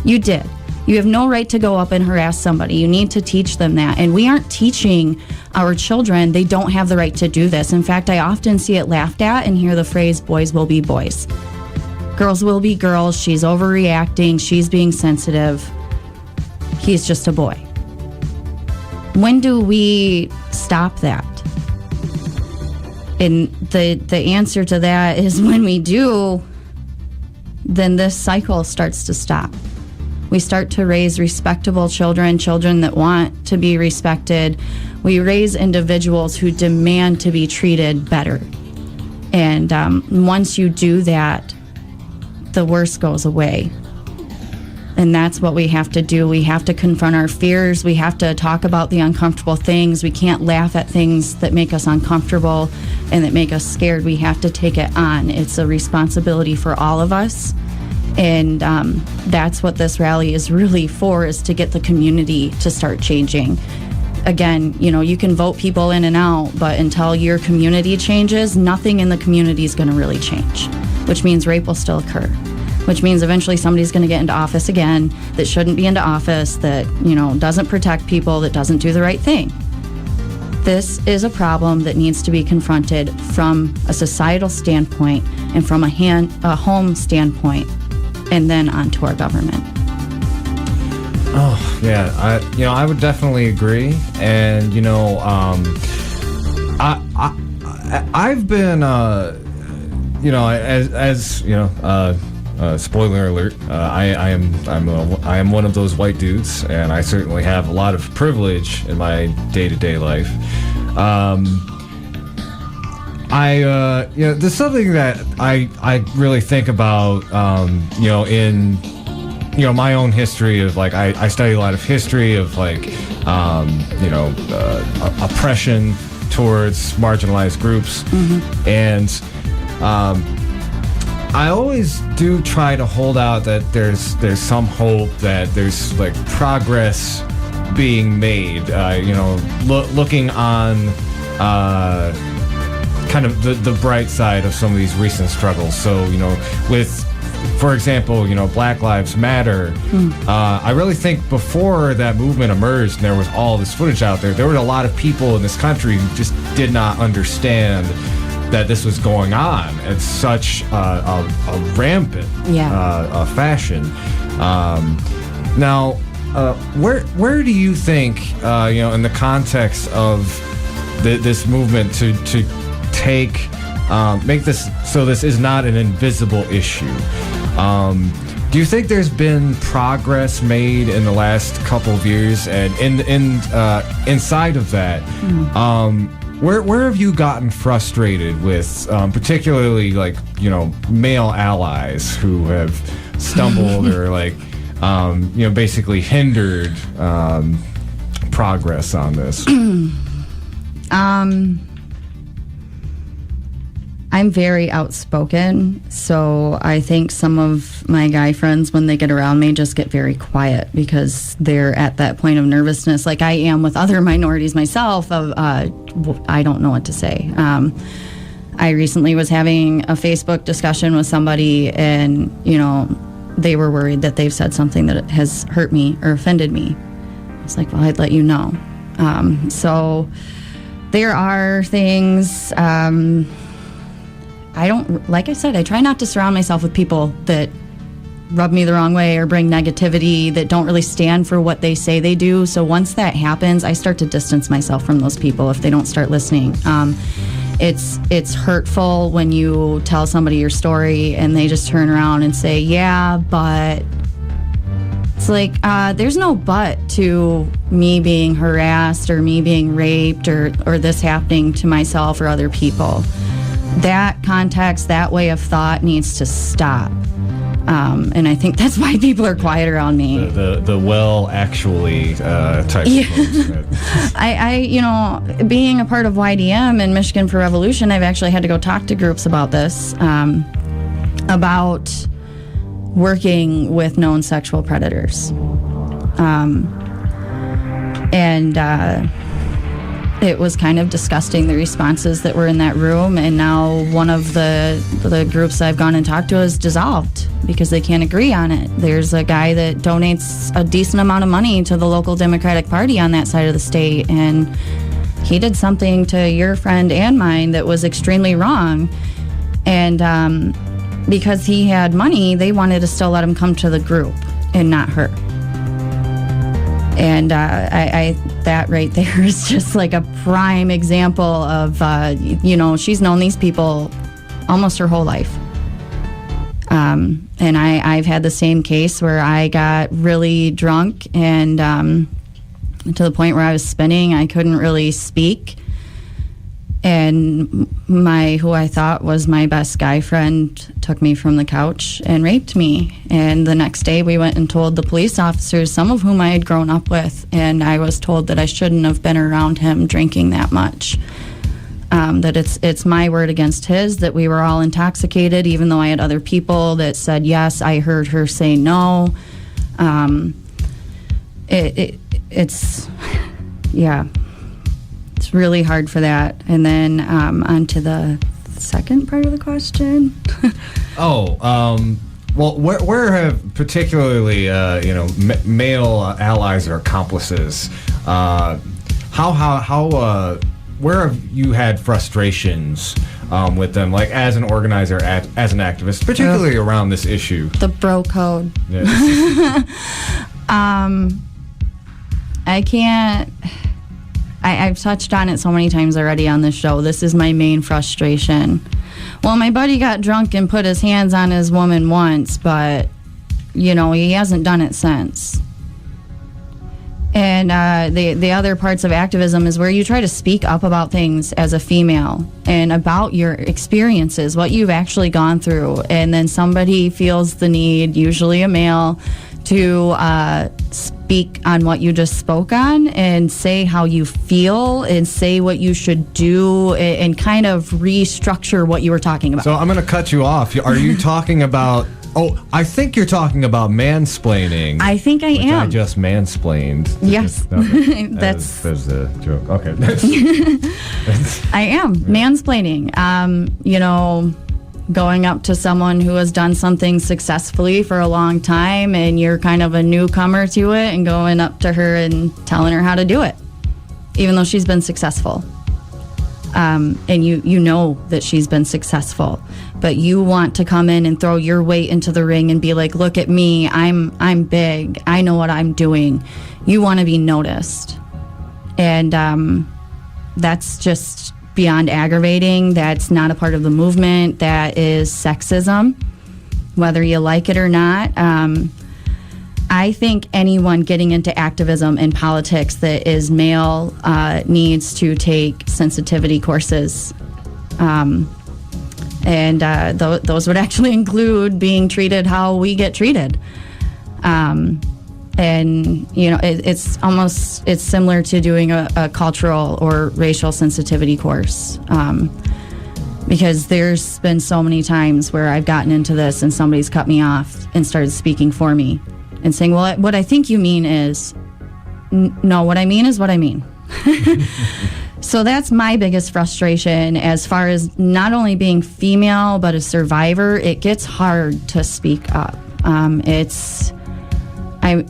You did. You have no right to go up and harass somebody. You need to teach them that. And we aren't teaching our children they don't have the right to do this. In fact, I often see it laughed at and hear the phrase, boys will be boys. Girls will be girls. She's overreacting. She's being sensitive. He's just a boy. When do we stop that? And the answer to that is when we do, then this cycle starts to stop. We start to raise respectable children that want to be respected. We raise individuals who demand to be treated better. And once you do that, the worst goes away. And that's what we have to do. We have to confront our fears. We have to talk about the uncomfortable things. We can't laugh at things that make us uncomfortable and that make us scared. We have to take it on. It's a responsibility for all of us. And that's what this rally is really for, is to get the community to start changing. Again, you can vote people in and out, but until your community changes, nothing in the community is going to really change, which means rape will still occur. which means eventually somebody's going to get into office again that shouldn't be into office, that, doesn't protect people, that doesn't do the right thing. This is a problem that needs to be confronted from a societal standpoint and from a home standpoint, and then onto our government. Oh yeah, I would definitely agree, and I've been spoiler alert, I am one of those white dudes, and I certainly have a lot of privilege in my day-to-day life. There's something that I really think about, in my own history of I study a lot of history of oppression towards marginalized groups, and I always do try to hold out that there's some hope, that there's progress being made. Looking on kind of the bright side of some of these recent struggles. So with, for example, Black Lives Matter. I really think before that movement emerged and there was all this footage out there were a lot of people in this country who just did not understand that this was going on at such a rampant fashion. Now, where do you think, in the context of this movement to take, make this so this is not an invisible issue? Do you think there's been progress made in the last couple of years, and inside of that? Where have you gotten frustrated with, particularly male allies who have stumbled or basically hindered progress on this? I'm very outspoken, so I think some of my guy friends, when they get around me, just get very quiet because they're at that point of nervousness, like I am with other minorities myself, of I don't know what to say. I recently was having a Facebook discussion with somebody, and, they were worried that they've said something that has hurt me or offended me. I was like, well, I'd let you know. So there are things... like I said, I try not to surround myself with people that rub me the wrong way or bring negativity, that don't really stand for what they say they do. So once that happens, I start to distance myself from those people if they don't start listening. It's hurtful when you tell somebody your story and they just turn around and say, yeah, but... It's like, there's no but to me being harassed or me being raped or this happening to myself or other people. That context, that way of thought needs to stop. And I think that's why people are quiet around me. The well, actually type of folks. I being a part of YDM and Michigan for Revolution, I've actually had to go talk to groups about this, about working with known sexual predators. It was kind of disgusting, the responses that were in that room, and now one of the groups I've gone and talked to is dissolved because they can't agree on it. There's a guy that donates a decent amount of money to the local Democratic Party on that side of the state, and he did something to your friend and mine that was extremely wrong. And because he had money, they wanted to still let him come to the group and not her. And I that right there is just like a prime example of, she's known these people almost her whole life. And I've had the same case where I got really drunk and to the point where I was spinning, I couldn't really speak. And who I thought was my best guy friend took me from the couch and raped me. And the next day we went and told the police officers, some of whom I had grown up with, and I was told that I shouldn't have been around him drinking that much. That it's my word against his, that we were all intoxicated, even though I had other people that said, yes, I heard her say no. It's really hard for that. And then on to the second part of the question. Well, where have particularly male allies or accomplices? Where have you had frustrations with them, like as an organizer, as an activist, particularly around this issue? The bro code. Yeah, I can't. I've touched on it so many times already on this show. This is my main frustration. Well, my buddy got drunk and put his hands on his woman once, but, he hasn't done it since. And the other parts of activism is where you try to speak up about things as a female and about your experiences, what you've actually gone through. And then somebody feels the need, usually a male, to speak on what you just spoke on and say how you feel and say what you should do and kind of restructure what you were talking about. So I'm going to cut you off. Are you talking about... Oh, I think you're talking about mansplaining. I think I am. I just mansplained. Yes. Okay. That's the joke. Okay. I am. Mansplaining. Going up to someone who has done something successfully for a long time and you're kind of a newcomer to it and going up to her and telling her how to do it, even though she's been successful. And you know that she's been successful, but you want to come in and throw your weight into the ring and be like, look at me, I'm big, I know what I'm doing. You want to be noticed. And that's just beyond aggravating. That's not a part of the movement. That is sexism, whether you like it or not. I think anyone getting into activism and politics that is male needs to take sensitivity courses. And those would actually include being treated how we get treated. It's similar to doing a cultural or racial sensitivity course. Because there's been so many times where I've gotten into this and somebody's cut me off and started speaking for me and saying, well, what I think you mean is, no, what I mean is what I mean. So that's my biggest frustration as far as not only being female, but a survivor. It gets hard to speak up. I'm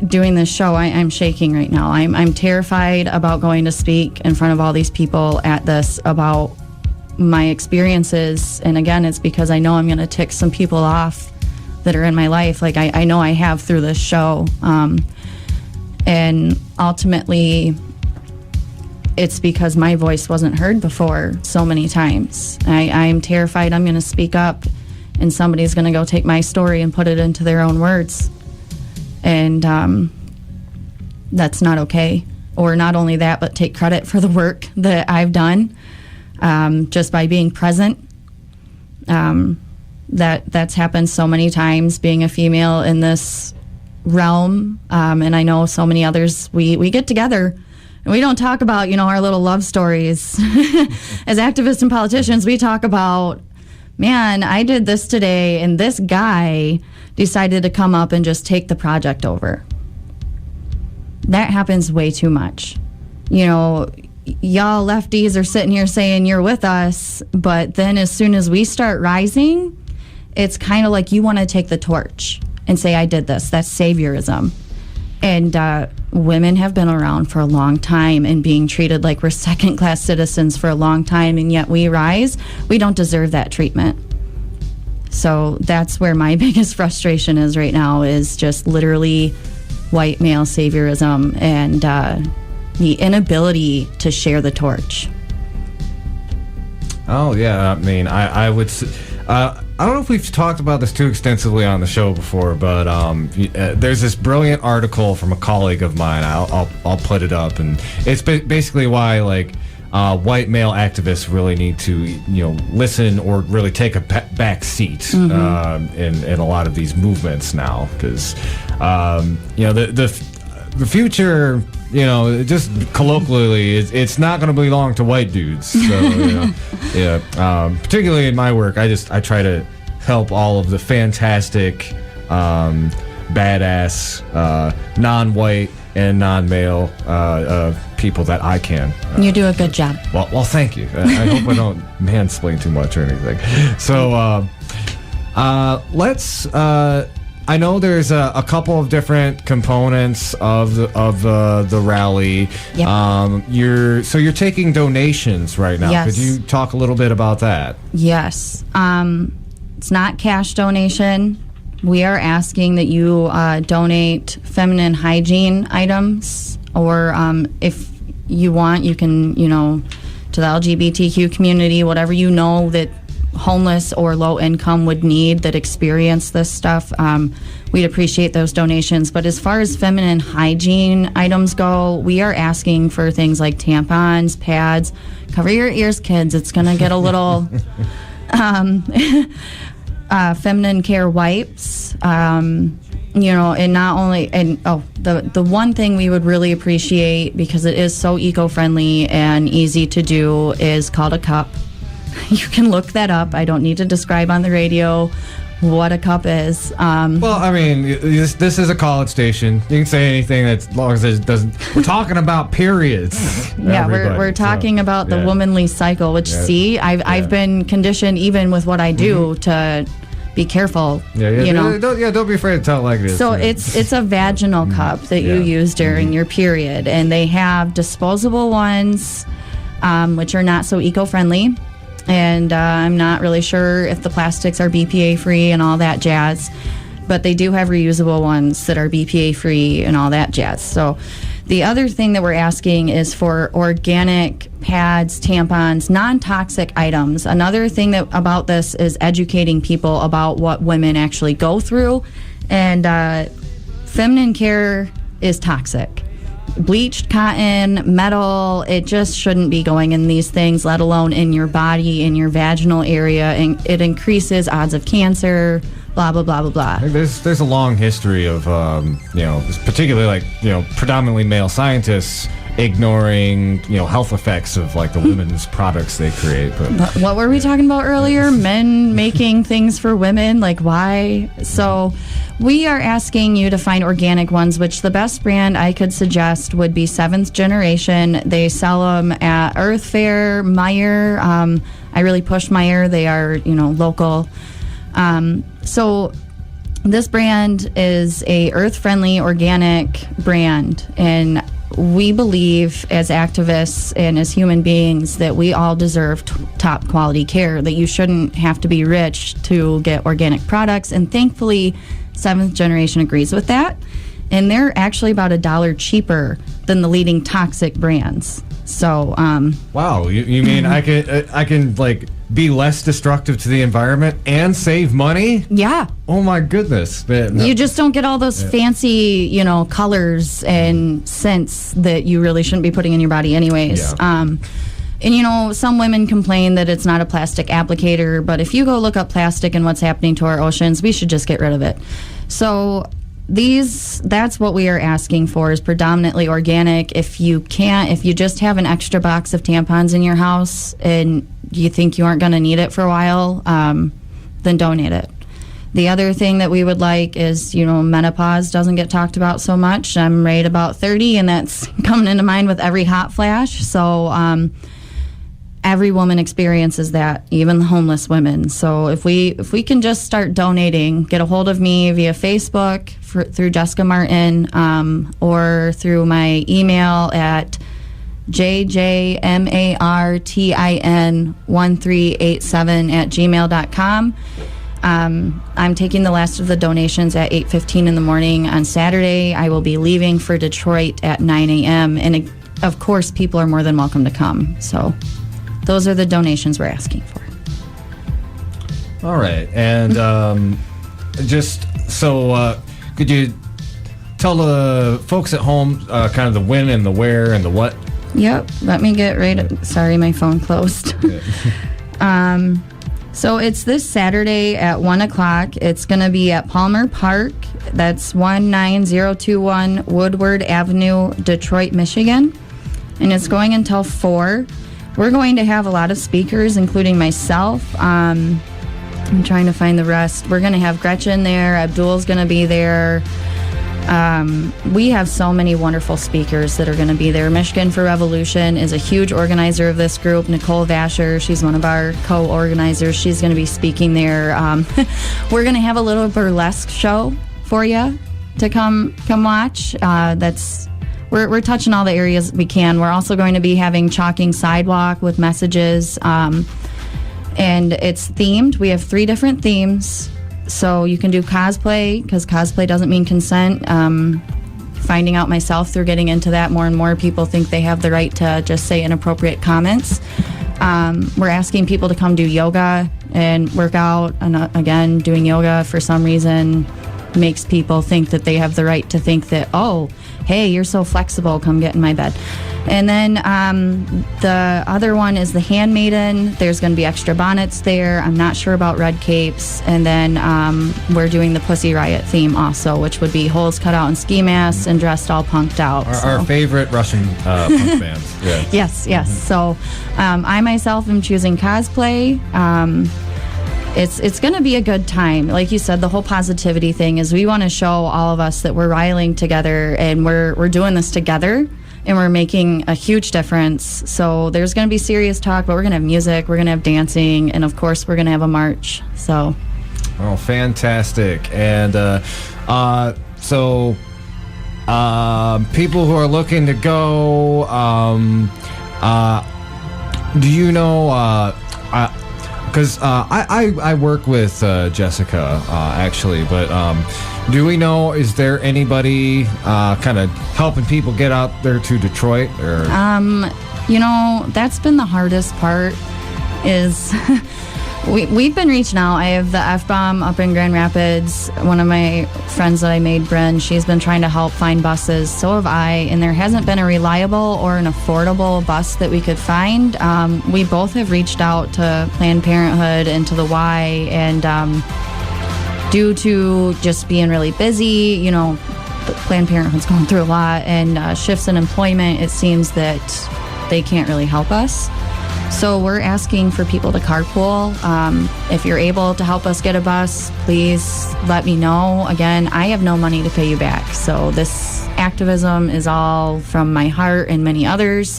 doing this show. I'm shaking right now. I'm terrified about going to speak in front of all these people at this about my experiences. And again, it's because I know I'm going to tick some people off that are in my life. Like I know I have through this show. And ultimately, it's because my voice wasn't heard before so many times. I'm terrified I'm going to speak up and somebody's going to go take my story and put it into their own words. And that's not okay. Or not only that, but take credit for the work that I've done just by being present. That's happened so many times, being a female in this realm. And I know so many others, we get together and we don't talk about, our little love stories. As activists and politicians, we talk about, man, I did this today and this guy decided to come up and just take the project over. That happens way too much. Y'all lefties are sitting here saying you're with us, but then as soon as we start rising, it's kind of like you want to take the torch and say, I did this. That's saviorism. And women have been around for a long time and being treated like we're second-class citizens for a long time, and yet we rise. We don't deserve that treatment. So that's where my biggest frustration is right now, is just literally white male saviorism and the inability to share the torch. Oh, yeah. I mean, I would... I don't know if we've talked about this too extensively on the show before, but there's this brilliant article from a colleague of mine. I'll put it up, and it's basically why white male activists really need to listen or really take a back seat in a lot of these movements now, because the future, just colloquially, it's not going to belong to white dudes. So, particularly in my work, I try to help all of the fantastic, badass, non-white and non-male people that I can. You do a good job. Well, thank you. I hope I don't mansplain too much or anything. So, Let's. I know there's a couple of different components of the rally. Yep. You're taking donations right now. Yes. Could you talk a little bit about that? Yes. It's not cash donation. We are asking that you donate feminine hygiene items, or if you want, you can, to the LGBTQ community, whatever that homeless or low income would need that experience this stuff. We'd appreciate those donations. But as far as feminine hygiene items go, we are asking for things like tampons, pads. Cover your ears, kids. It's going to get a little... feminine care wipes, and not only, the one thing we would really appreciate, because it is so eco-friendly and easy to do, is called a cup. You can look that up. I don't need to describe on the radio what a cup is. Well, I mean, this is a college station. You can say anything as long as it doesn't. We're talking about periods. Yeah, we're talking about the womanly cycle, which, I've been conditioned, even with what I do, to be careful. Don't be afraid to tell it like it is. So it's a vaginal cup that you use during your period, and they have disposable ones, which are not so eco-friendly. And I'm not really sure if the plastics are BPA free and all that jazz, but they do have reusable ones that are BPA free and all that jazz. So the other thing that we're asking is for organic pads, tampons, non-toxic items. Another thing about this is educating people about what women actually go through, and feminine care is toxic. Bleached cotton, metal, it just shouldn't be going in these things, let alone in your body, in your vaginal area, and it increases odds of cancer, blah, blah, blah, blah, blah. There's a long history of, particularly predominantly male scientists ignoring, health effects of the women's products they create. But what were we talking about earlier? Men making things for women, why? So we are asking you to find organic ones, which the best brand I could suggest would be 7th Generation. They sell them at Earth Fare, Meijer. I really push Meijer. They are, local. So this brand is a earth-friendly, organic brand, and we believe as activists and as human beings that we all deserve top quality care, that you shouldn't have to be rich to get organic products. And thankfully, 7th Generation agrees with that. And they're actually about $1 cheaper than the leading toxic brands. So, wow, you mean I can be less destructive to the environment and save money? Yeah. Oh my goodness. No. You just don't get all those fancy, colors and scents that you really shouldn't be putting in your body anyways. Yeah. And some women complain that it's not a plastic applicator, but if you go look up plastic and what's happening to our oceans, we should just get rid of it. So that's what we are asking for, is predominantly organic. If you just have an extra box of tampons in your house and you think you aren't going to need it for a while, then donate it. The other thing that we would like is, menopause doesn't get talked about so much. I'm right about 30, and that's coming into mind with every hot flash. So every woman experiences that, even the homeless women. So if we can just start donating, get a hold of me via Facebook through Jessica Martin, or through my email at jjmartin1387@gmail.com. I'm taking the last of the donations at 8:15 in the morning on Saturday. I will be leaving for Detroit at 9 a.m. And of course, people are more than welcome to come. So those are the donations we're asking for. All right. And could you tell the folks at home kind of the when and the where and the what? Yep. Let me get sorry, my phone closed. So it's this Saturday at 1 o'clock. It's going to be at Palmer Park. That's 19021 Woodward Avenue, Detroit, Michigan. And it's going until 4. We're going to have a lot of speakers, including myself. I'm trying to find the rest. We're going to have Gretchen there. Abdul's going to be there. We have so many wonderful speakers that are going to be there. Michigan for Revolution is a huge organizer of this group. Nicole Vasher, she's one of our co-organizers. She's going to be speaking there. We're going to have a little burlesque show for you to come watch. We're touching all the areas we can. We're also going to be having chalking sidewalk with messages, and it's themed. We have 3 different themes. So you can do cosplay, because cosplay doesn't mean consent. Finding out myself through getting into that, more and more people think they have the right to just say inappropriate comments. We're asking people to come do yoga and work out. And again, doing yoga for some reason makes people think that they have the right to think that, oh, hey, you're so flexible, come get in my bed. And then the other one is the Handmaiden. There's going to be extra bonnets there. I'm not sure about red capes. And then we're doing the Pussy Riot theme also, which would be holes cut out in ski masks and dressed all punked out. Our favorite Russian punk bands. Yeah. Yes. So I myself am choosing cosplay. It's going to be a good time. Like you said, the whole positivity thing is we want to show all of us that we're riling together and we're doing this together and we're making a huge difference. So there's going to be serious talk, but we're going to have music, we're going to have dancing, and of course we're going to have a march. So, oh, fantastic. And so people who are looking to go, do you know, because I work with Jessica, actually, but do we know, is there anybody kind of helping people get out there to Detroit? Or? That's been the hardest part is we've been reaching out. I have the F-Bomb up in Grand Rapids. One of my friends that I made, Bryn, she's been trying to help find buses. So have I, and there hasn't been a reliable or an affordable bus that we could find. We both have reached out to Planned Parenthood and to the Y, and due to just being really busy, Planned Parenthood's going through a lot, and shifts in employment, it seems that they can't really help us. So we're asking for people to carpool. If you're able to help us get a bus, please let me know. Again, I have no money to pay you back. So this activism is all from my heart and many others.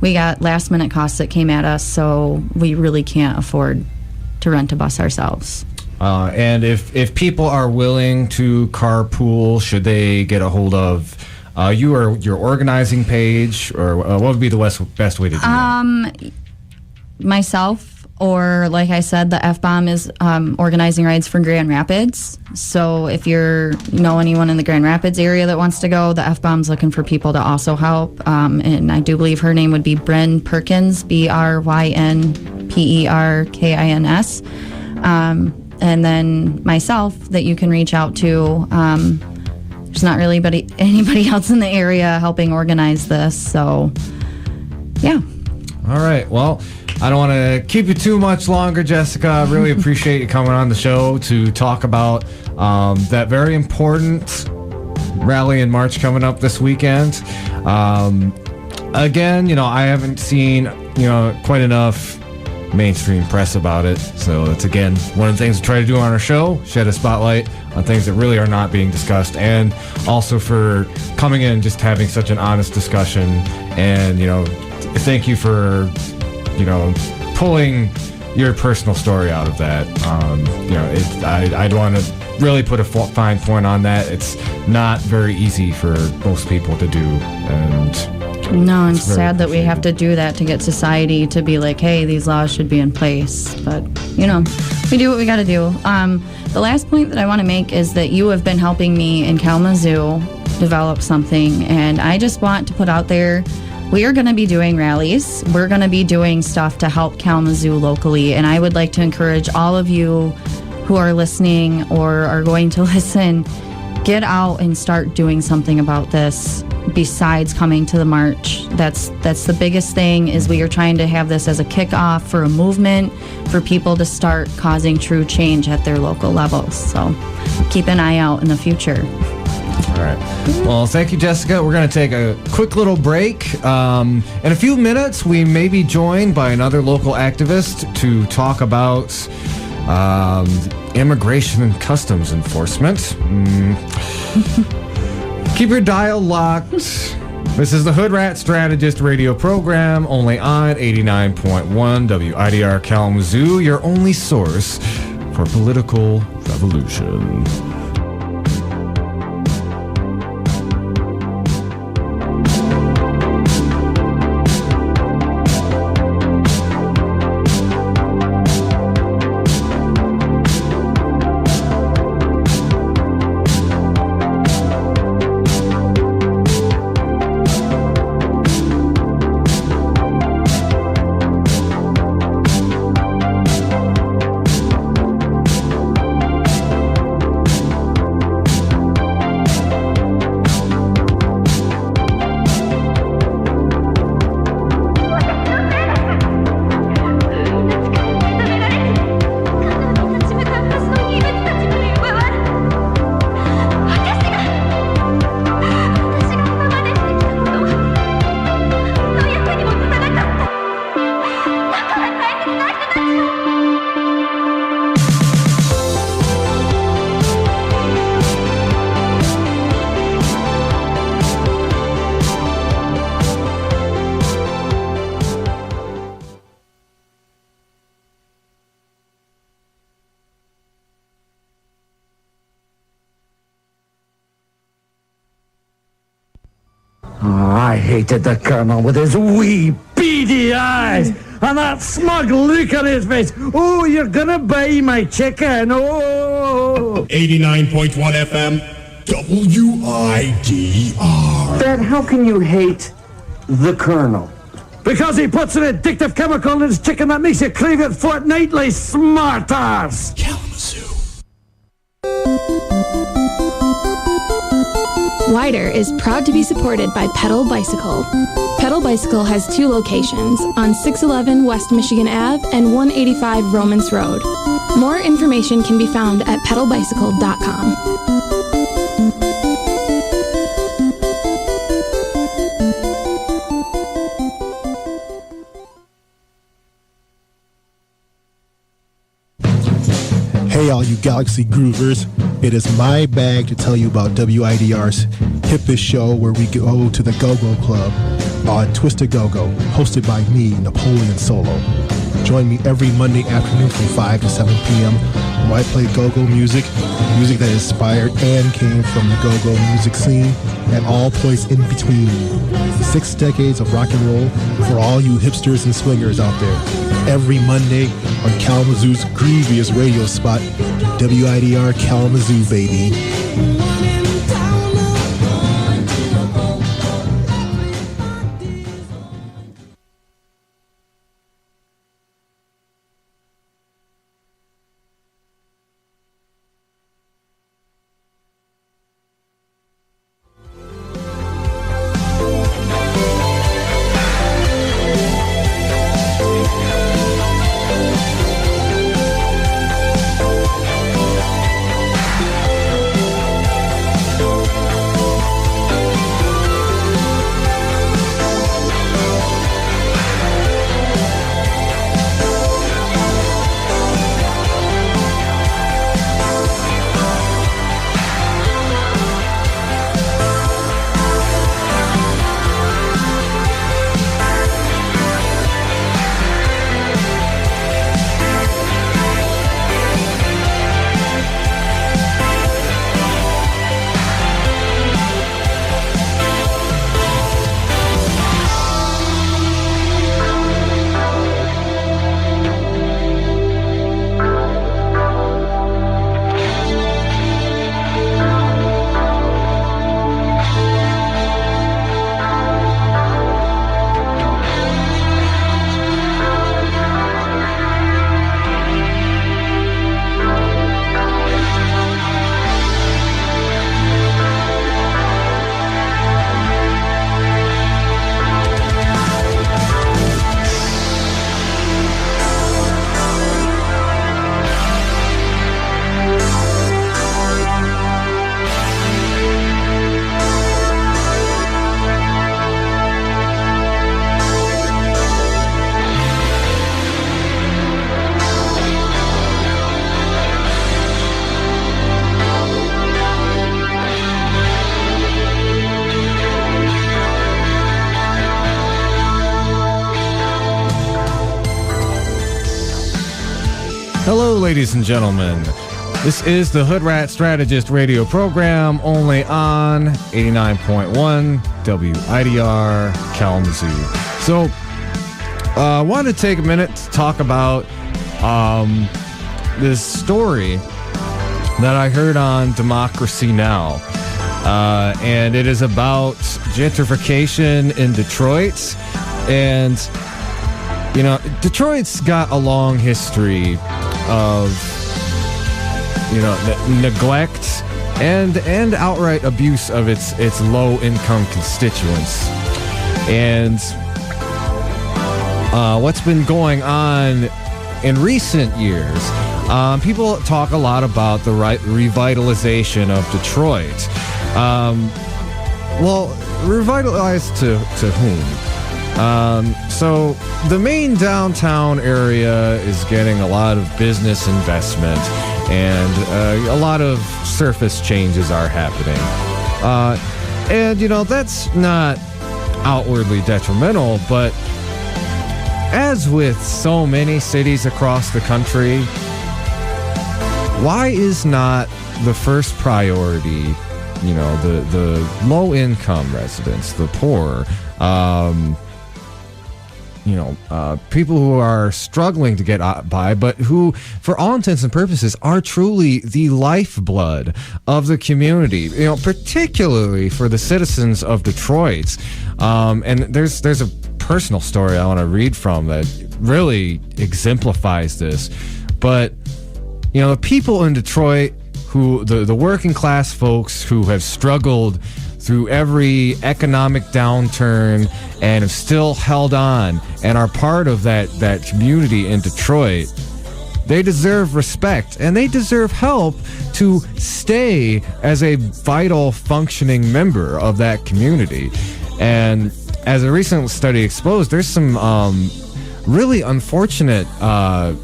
We got last minute costs that came at us, so we really can't afford to rent a bus ourselves. And if people are willing to carpool, should they get a hold of you or your organizing page, or what would be the best way to do that? Myself, or like I said, the F-Bomb is organizing rides for Grand Rapids. So if you know anyone in the Grand Rapids area that wants to go, the F-Bomb's looking for people to also help. And I do believe her name would be Bryn Perkins, BrynPerkins. And then myself that you can reach out to. There's not really anybody else in the area helping organize this, so yeah. All right. Well, I don't want to keep you too much longer, Jessica. I really appreciate you coming on the show to talk about that very important rally and march coming up this weekend. Again, I haven't seen, quite enough mainstream press about it. So it's, again, one of the things we try to do on our show, shed a spotlight on things that really are not being discussed, and also for coming in and just having such an honest discussion. And, thank you for, pulling your personal story out of that. I'd want to really put a fine point on that. It's not very easy for most people to do. No, and it's sad that we have to do that to get society to be like, hey, these laws should be in place. But, we do what we got to do. The last point that I want to make is that you have been helping me in Kalamazoo develop something, and I just want to put out there, we are going to be doing rallies. We're going to be doing stuff to help Kalamazoo locally, and I would like to encourage all of you who are listening or are going to listen, get out and start doing something about this besides coming to the march. That's the biggest thing, is we are trying to have this as a kickoff for a movement for people to start causing true change at their local levels. So keep an eye out in the future. All right. Well, thank you, Jessica. We're going to take a quick little break. In a few minutes, we may be joined by another local activist to talk about Immigration and Customs Enforcement. Keep your dial locked. This is the Hoodrat Strategist radio program, only on 89.1 WIDR Kalamazoo, your only source for political revolution. I hated the Colonel with his wee beady eyes and that smug look on his face. Oh, you're gonna buy my chicken. Oh. 89.1 FM, WIDR. Dad, how can you hate the Colonel? Because he puts an addictive chemical in his chicken that makes you crave it fortnightly, smartass. Kalamazoo. WIDR is proud to be supported by Pedal Bicycle. Pedal Bicycle has 2 locations on 611 West Michigan Ave and 185 Romans Road. More information can be found at pedalbicycle.com. Hey all you Galaxy Groovers, it is my bag to tell you about WIDR's hippest show where we go to the Go-Go Club on Twisted Go-Go, hosted by me, Napoleon Solo. Join me every Monday afternoon from 5 to 7 p.m. where I play go-go music that inspired and came from the go-go music scene, and all points in between. 6 decades of rock and roll for all you hipsters and swingers out there. Every Monday on Kalamazoo's grooviest radio spot, WIDR Kalamazoo, baby. Hello, ladies and gentlemen. This is the Hoodrat Strategist radio program, only on 89.1 WIDR Kalamazoo. So, I wanted to take a minute to talk about this story that I heard on Democracy Now! And it is about gentrification in Detroit. And, you know, Detroit's got a long history of, you know, neglect and outright abuse of its low-income constituents. And what's been going on in recent years, people talk a lot about the revitalization of Detroit. Well, revitalized to whom? So the main downtown area is getting a lot of business investment, and a lot of surface changes are happening. And, you know, that's not outwardly detrimental, but as with so many cities across the country, why is not the first priority, you know, the low-income residents, the poor, you know, people who are struggling to get by, but who, for all intents and purposes, are truly the lifeblood of the community, you know, particularly for the citizens of Detroit. And there's a personal story I want to read from that really exemplifies this. But, you know, the people in Detroit, who the working class folks who have struggled through every economic downturn and have still held on and are part of that community in Detroit, they deserve respect and they deserve help to stay as a vital, functioning member of that community. And as a recent study exposed, there's some really unfortunate and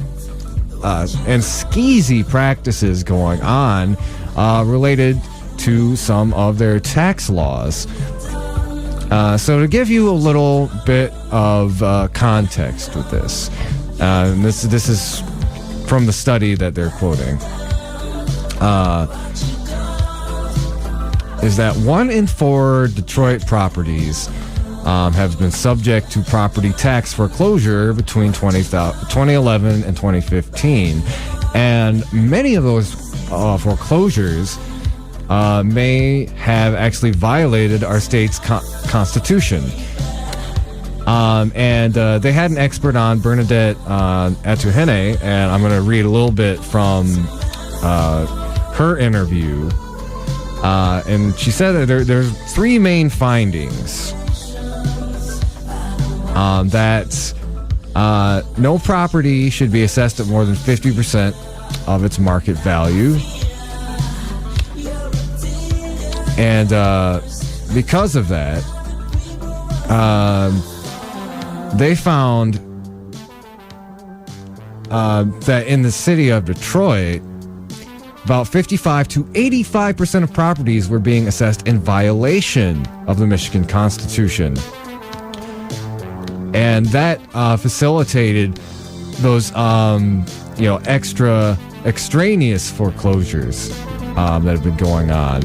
skeezy practices going on related to some of their tax laws. So to give you a little bit of context with this, and this is from the study that they're quoting, is that 1 in 4 Detroit properties have been subject to property tax foreclosure between 2011 and 2015. And many of those foreclosures may have actually violated our state's constitution. And they had an expert on, Bernadette Atuhene, and I'm going to read a little bit from her interview. And she said that there's 3 main findings. That no property should be assessed at more than 50% of its market value. And because of that, they found that in the city of Detroit, about 55 to 85% of properties were being assessed in violation of the Michigan Constitution. And that facilitated those, you know, extraneous foreclosures that have been going on.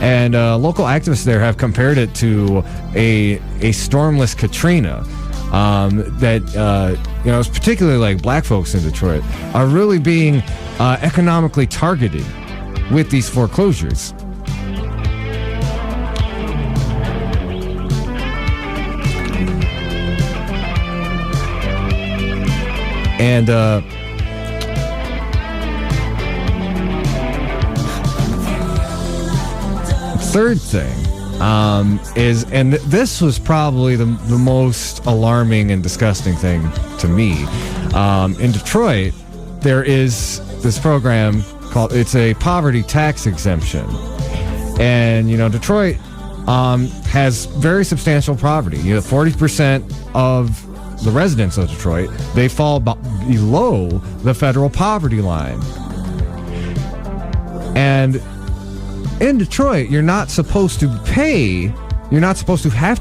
And local activists there have compared it to a stormless Katrina. That, you know, it's particularly like black folks in Detroit are really being economically targeted with these foreclosures. And third thing is, and this was probably the most alarming and disgusting thing to me. In Detroit, there is this program called, it's a poverty tax exemption. And, you know, Detroit has very substantial poverty. You know, 40% of the residents of Detroit, they fall below the federal poverty line. And in Detroit, you're not supposed to have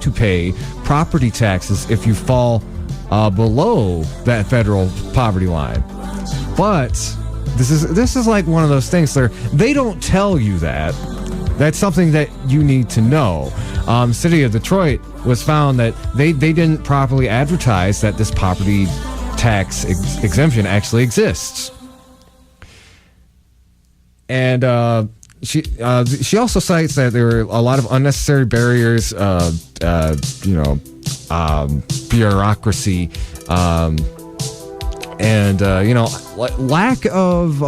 to pay property taxes if you fall below that federal poverty line. But this is like one of those things where they don't tell you that. That's something that you need to know. City of Detroit was found that they didn't properly advertise that this property tax exemption actually exists. And she also cites that there were a lot of unnecessary barriers, bureaucracy, and lack of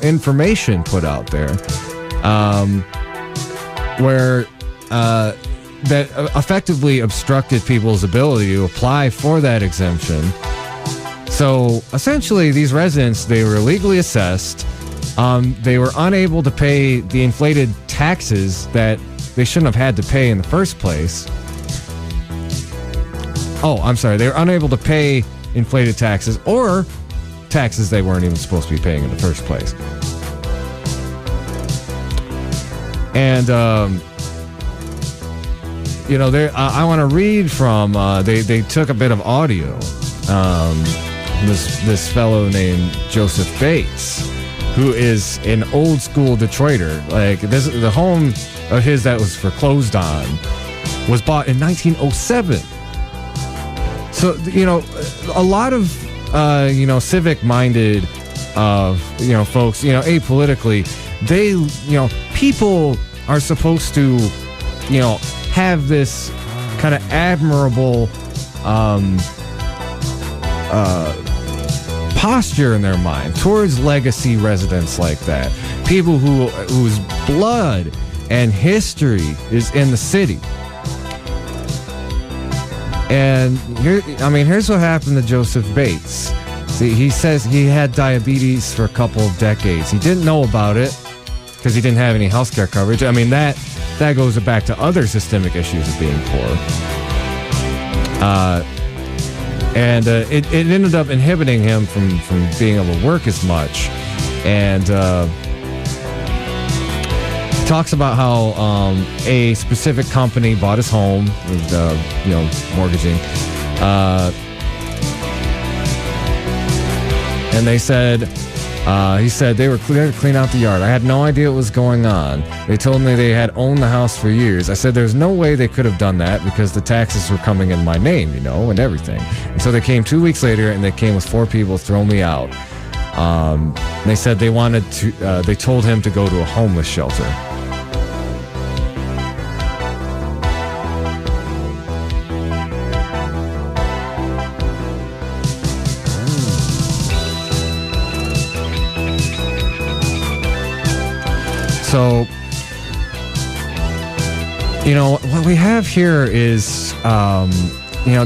information put out there, where that effectively obstructed people's ability to apply for that exemption. So essentially, these residents, they were illegally assessed. They were unable to pay the inflated taxes that they shouldn't have had to pay in the first place. Oh, I'm sorry. They were unable to pay inflated taxes or taxes they weren't even supposed to be paying in the first place. And, I want to read from, they took a bit of audio. This fellow named Joseph Bates, who is an old school Detroiter. Like the home of his that was foreclosed on was bought in 1907. So, a lot of, civic-minded, folks, apolitically, people are supposed to, have this kind of admirable posture in their mind towards legacy residents like that. People whose blood and history is in the city. And here's what happened to Joseph Bates. See, he says he had diabetes for a couple of decades. He didn't know about it because he didn't have any health care coverage. That goes back to other systemic issues of being poor. And it ended up inhibiting him from being able to work as much. And talks about how a specific company bought his home with mortgaging, and they said he said they were there to clean out the yard. I had no idea what was going on. They told me they had owned the house for years. I said there's no way they could have done that because the taxes were coming in my name, and everything. And so they came 2 weeks later, and they came with 4 people to throw me out. They said they wanted to. They told him to go to a homeless shelter. So, what we have here is,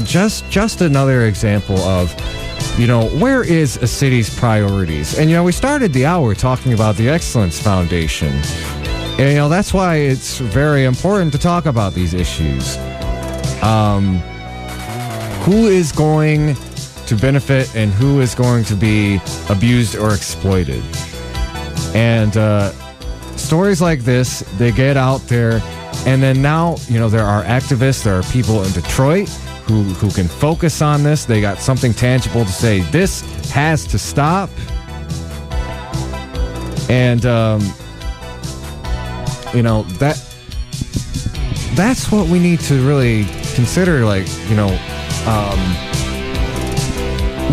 just another example of, where is a city's priorities? And, we started the hour talking about the Excellence Foundation. And, that's why it's very important to talk about these issues. Who is going to benefit and who is going to be abused or exploited? And, stories like this, they get out there, and then now, there are activists, there are people in Detroit who can focus on this. They got something tangible to say. This has to stop. And, that's what we need to really consider,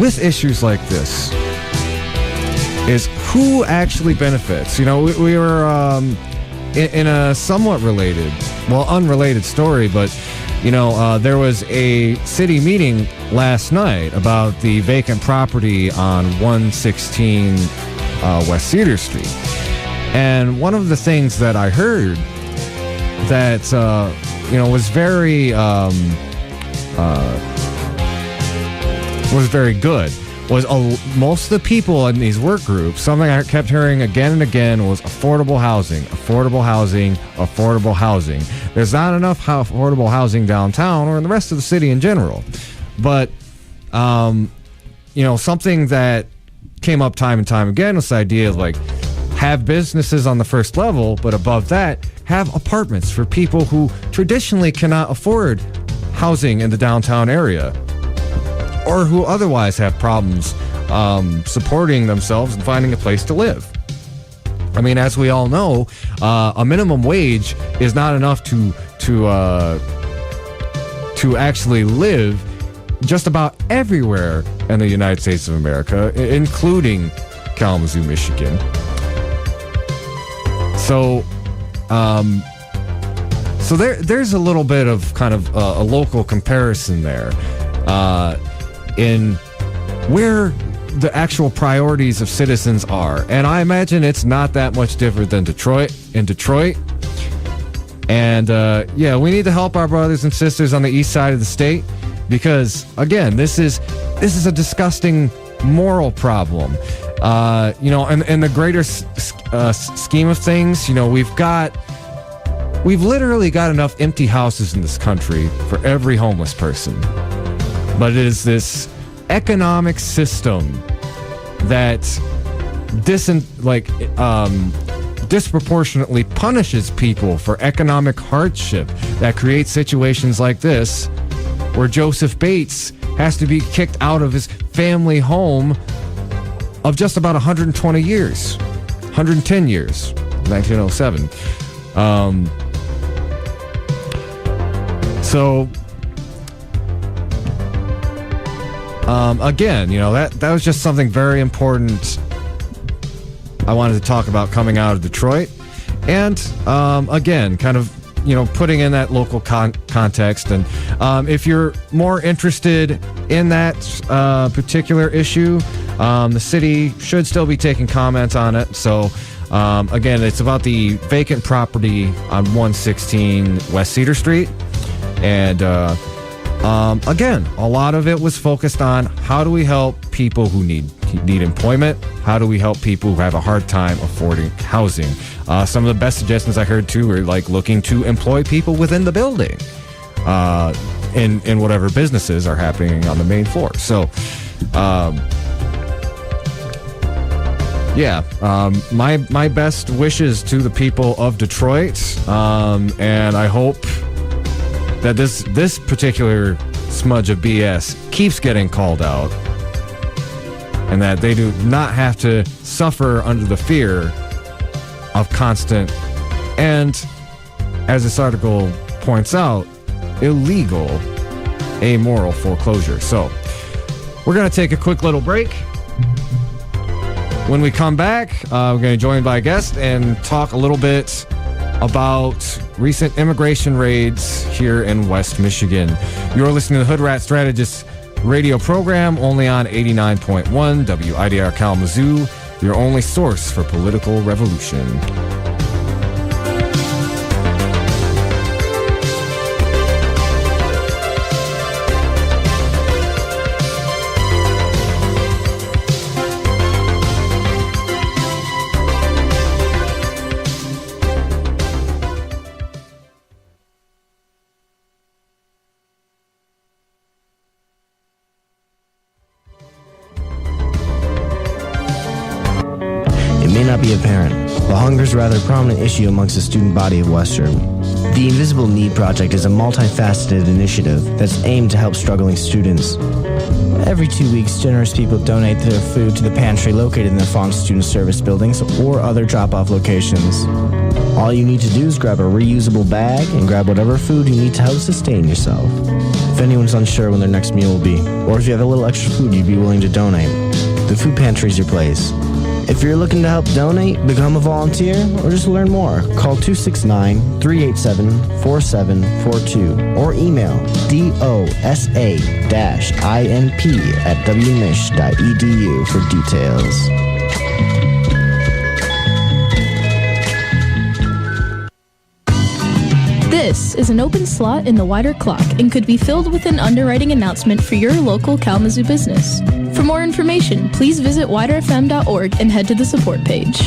with issues like this. Is who actually benefits? We were in a somewhat unrelated story, but there was a city meeting last night about the vacant property on 116 West Cedar Street, and one of the things that I heard that was very good. Was most of the people in these work groups, something I kept hearing again and again was affordable housing, affordable housing, affordable housing. There's not enough affordable housing downtown or in the rest of the city in general. But, something that came up time and time again was the idea of have businesses on the first level, but above that, have apartments for people who traditionally cannot afford housing in the downtown area, or who otherwise have problems supporting themselves and finding a place to live. I mean, as we all know, a minimum wage is not enough to actually live just about everywhere in the United States of America, including Kalamazoo, Michigan. So, there's a little bit of kind of a local comparison there in where the actual priorities of citizens are. And I imagine it's not that much different than Detroit. And we need to help our brothers and sisters on the east side of the state because, again, this is a disgusting moral problem. In the greater scheme of things, we've literally got enough empty houses in this country for every homeless person. But it is this economic system that disproportionately punishes people for economic hardship that creates situations like this where Joseph Bates has to be kicked out of his family home of just about 110 years, 1907. Again, that was just something very important I wanted to talk about coming out of Detroit. And again, kind of, putting in that local context. And if you're more interested in that particular issue, the city should still be taking comments on it. So again, it's about the vacant property on 116 West Cedar Street. And again, a lot of it was focused on how do we help people who need employment? How do we help people who have a hard time affording housing? Some of the best suggestions I heard too were like looking to employ people within the building in whatever businesses are happening on the main floor. So my best wishes to the people of Detroit, and I hope that this particular smudge of BS keeps getting called out, and that they do not have to suffer under the fear of constant and, as this article points out, illegal amoral foreclosure. So we're going to take a quick little break. When we come back, we're going to be joined by a guest and talk a little bit about recent immigration raids here in West Michigan. You're listening to the Hoodrat Strategist radio program, only on 89.1 WIDR Kalamazoo, your only source for political revolution. Be apparent, but hunger is a rather prominent issue amongst the student body of Western. The Invisible Need Project is a multifaceted initiative that's aimed to help struggling students. Every 2 weeks, generous people donate their food to the pantry located in their Fawn Student Service buildings or other drop-off locations. All you need to do is grab a reusable bag and grab whatever food you need to help sustain yourself. If anyone's unsure when their next meal will be, or if you have a little extra food you'd be willing to donate, the food pantry is your place. If you're looking to help donate, become a volunteer, or just learn more, call 269-387-4742 or email dosa-inp@wmich.edu for details. This is an open slot in the wider clock and could be filled with an underwriting announcement for your local Kalamazoo business. For more information, please visit widerfm.org and head to the support page.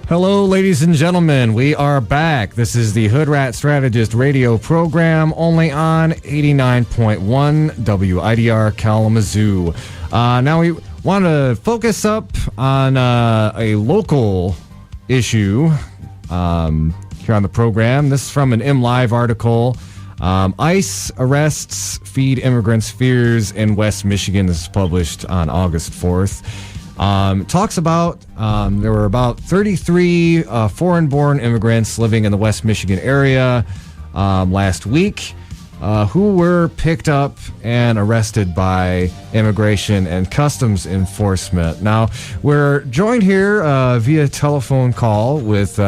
Hello, ladies and gentlemen. We are back. This is the Hoodrat Strategist radio program, only on 89.1 WIDR Kalamazoo. Now we want to focus up on a local issue here on the program. This is from an MLive article. ICE arrests feed immigrants fears in West Michigan. This is published on August 4th. Talks about there were about 33 foreign-born immigrants living in the West Michigan area last week who were picked up and arrested by Immigration and Customs Enforcement. Now, we're joined here via telephone call with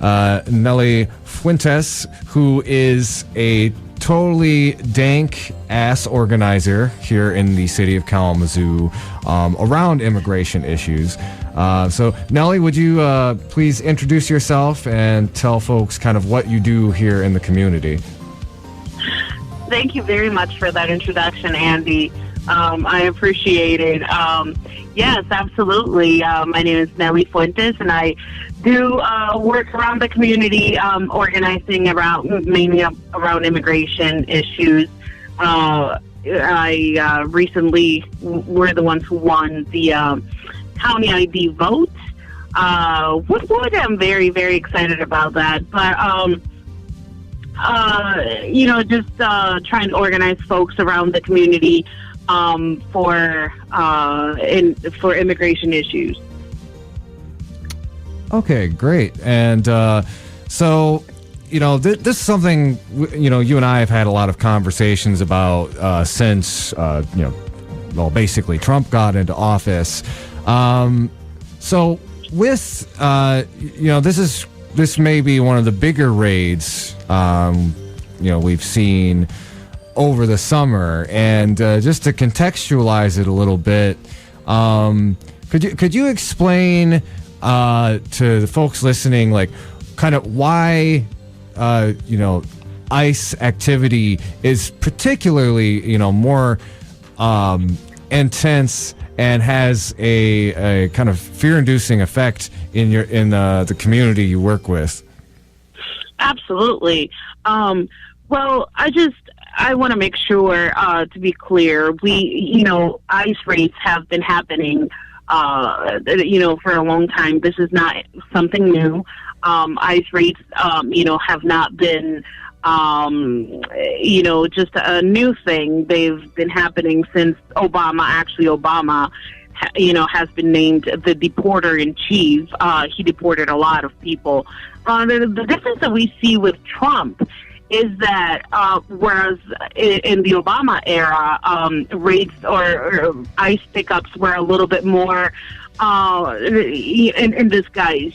Nelly Fuentes, who is a totally dank ass organizer here in the city of Kalamazoo around immigration issues. So, Nelly, would you please introduce yourself and tell folks kind of what you do here in the community? Thank you very much for that introduction, Andy. I appreciate it. Yes, absolutely. My name is Nelly Fuentes, and I do work around the community, organizing mainly around immigration issues. I recently were the ones who won the county ID vote. I'm very, very excited about that. But just trying to organize folks around the community for immigration issues. Okay, great. And so, this is something, you and I have had a lot of conversations about since, basically Trump got into office. So with, this may be one of the bigger raids, we've seen over the summer. And just to contextualize it a little bit, could you explain to the folks listening, like, kind of why, ICE activity is particularly, more intense and has a kind of fear-inducing effect in the community you work with? Absolutely. Well, I want to make sure to be clear, ICE raids have been happening for a long time. This is not something new. ICE raids, have not been, just a new thing. They've been happening since Obama. Actually, Obama, has been named the deporter in chief. He deported a lot of people. The difference that we see with Trump is that whereas in the Obama era, raids or ICE pickups were a little bit more in disguise.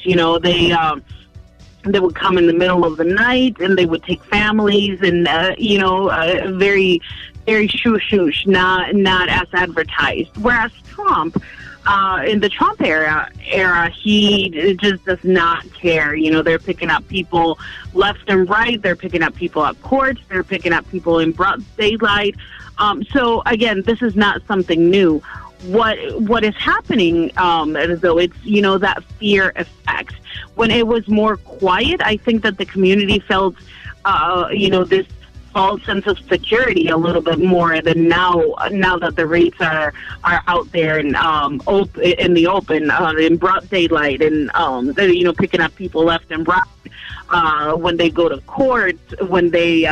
They would come in the middle of the night and they would take families and very, very shush, not as advertised. Whereas Trump, in the Trump era, he just does not care. They're picking up people left and right. They're picking up people at courts. They're picking up people in broad daylight. So again, this is not something new. What is happening, though, it's, that fear effect. When it was more quiet, I think that the community felt, this false sense of security a little bit more than now that the raids are out there and in the open, in broad daylight, and they're, picking up people left and right when they go to court, when they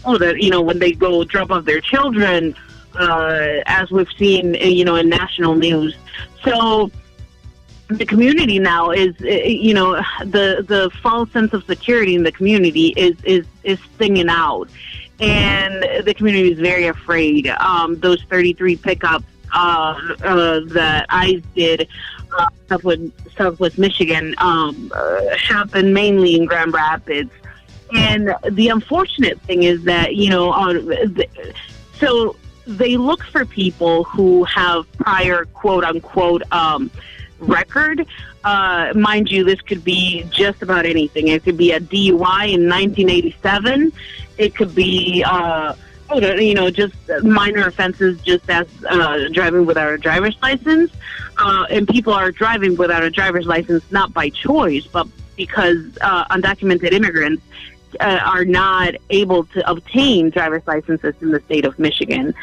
when they go drop off their children, as we've seen, in national news. So the community now is, the false sense of security in the community is stinging out, and the community is very afraid. Those 33 pickups that ICE did Southwest Michigan happened mainly in Grand Rapids, and the unfortunate thing is that so they look for people who have prior quote unquote record. Mind you, this could be just about anything. It could be a DUI in 1987. It could be just minor offenses, just as driving without a driver's license. And people are driving without a driver's license not by choice, but because undocumented immigrants are not able to obtain driver's licenses in the state of Michigan.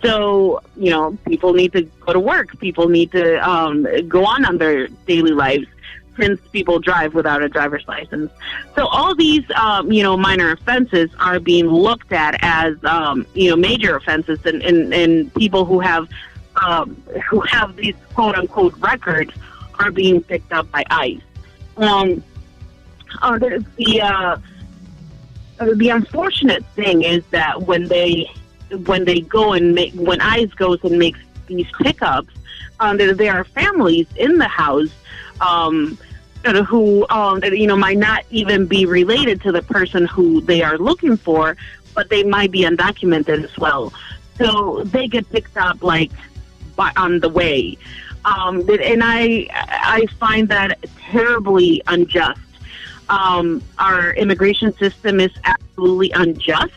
So, people need to go to work. People need to go on their daily lives since people drive without a driver's license. So all these, minor offenses are being looked at as, major offenses, and people who have these quote-unquote records are being picked up by ICE. The unfortunate thing is that when ICE goes and makes these pickups, there are families in the house who might not even be related to the person who they are looking for, but they might be undocumented as well. So they get picked up on the way, and I find that terribly unjust. Our immigration system is absolutely unjust.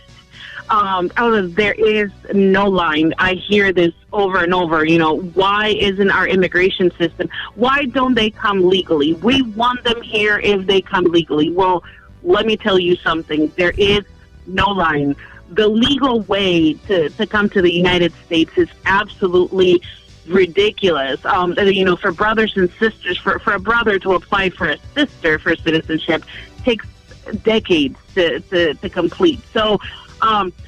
There is no line. I hear this over and over. Why isn't our immigration system? Why don't they come legally? We want them here if they come legally. Well, let me tell you something. There is no line. The legal way to come to the United States is absolutely ridiculous. For brothers and sisters, for a brother to apply for a sister for citizenship takes decades to complete. So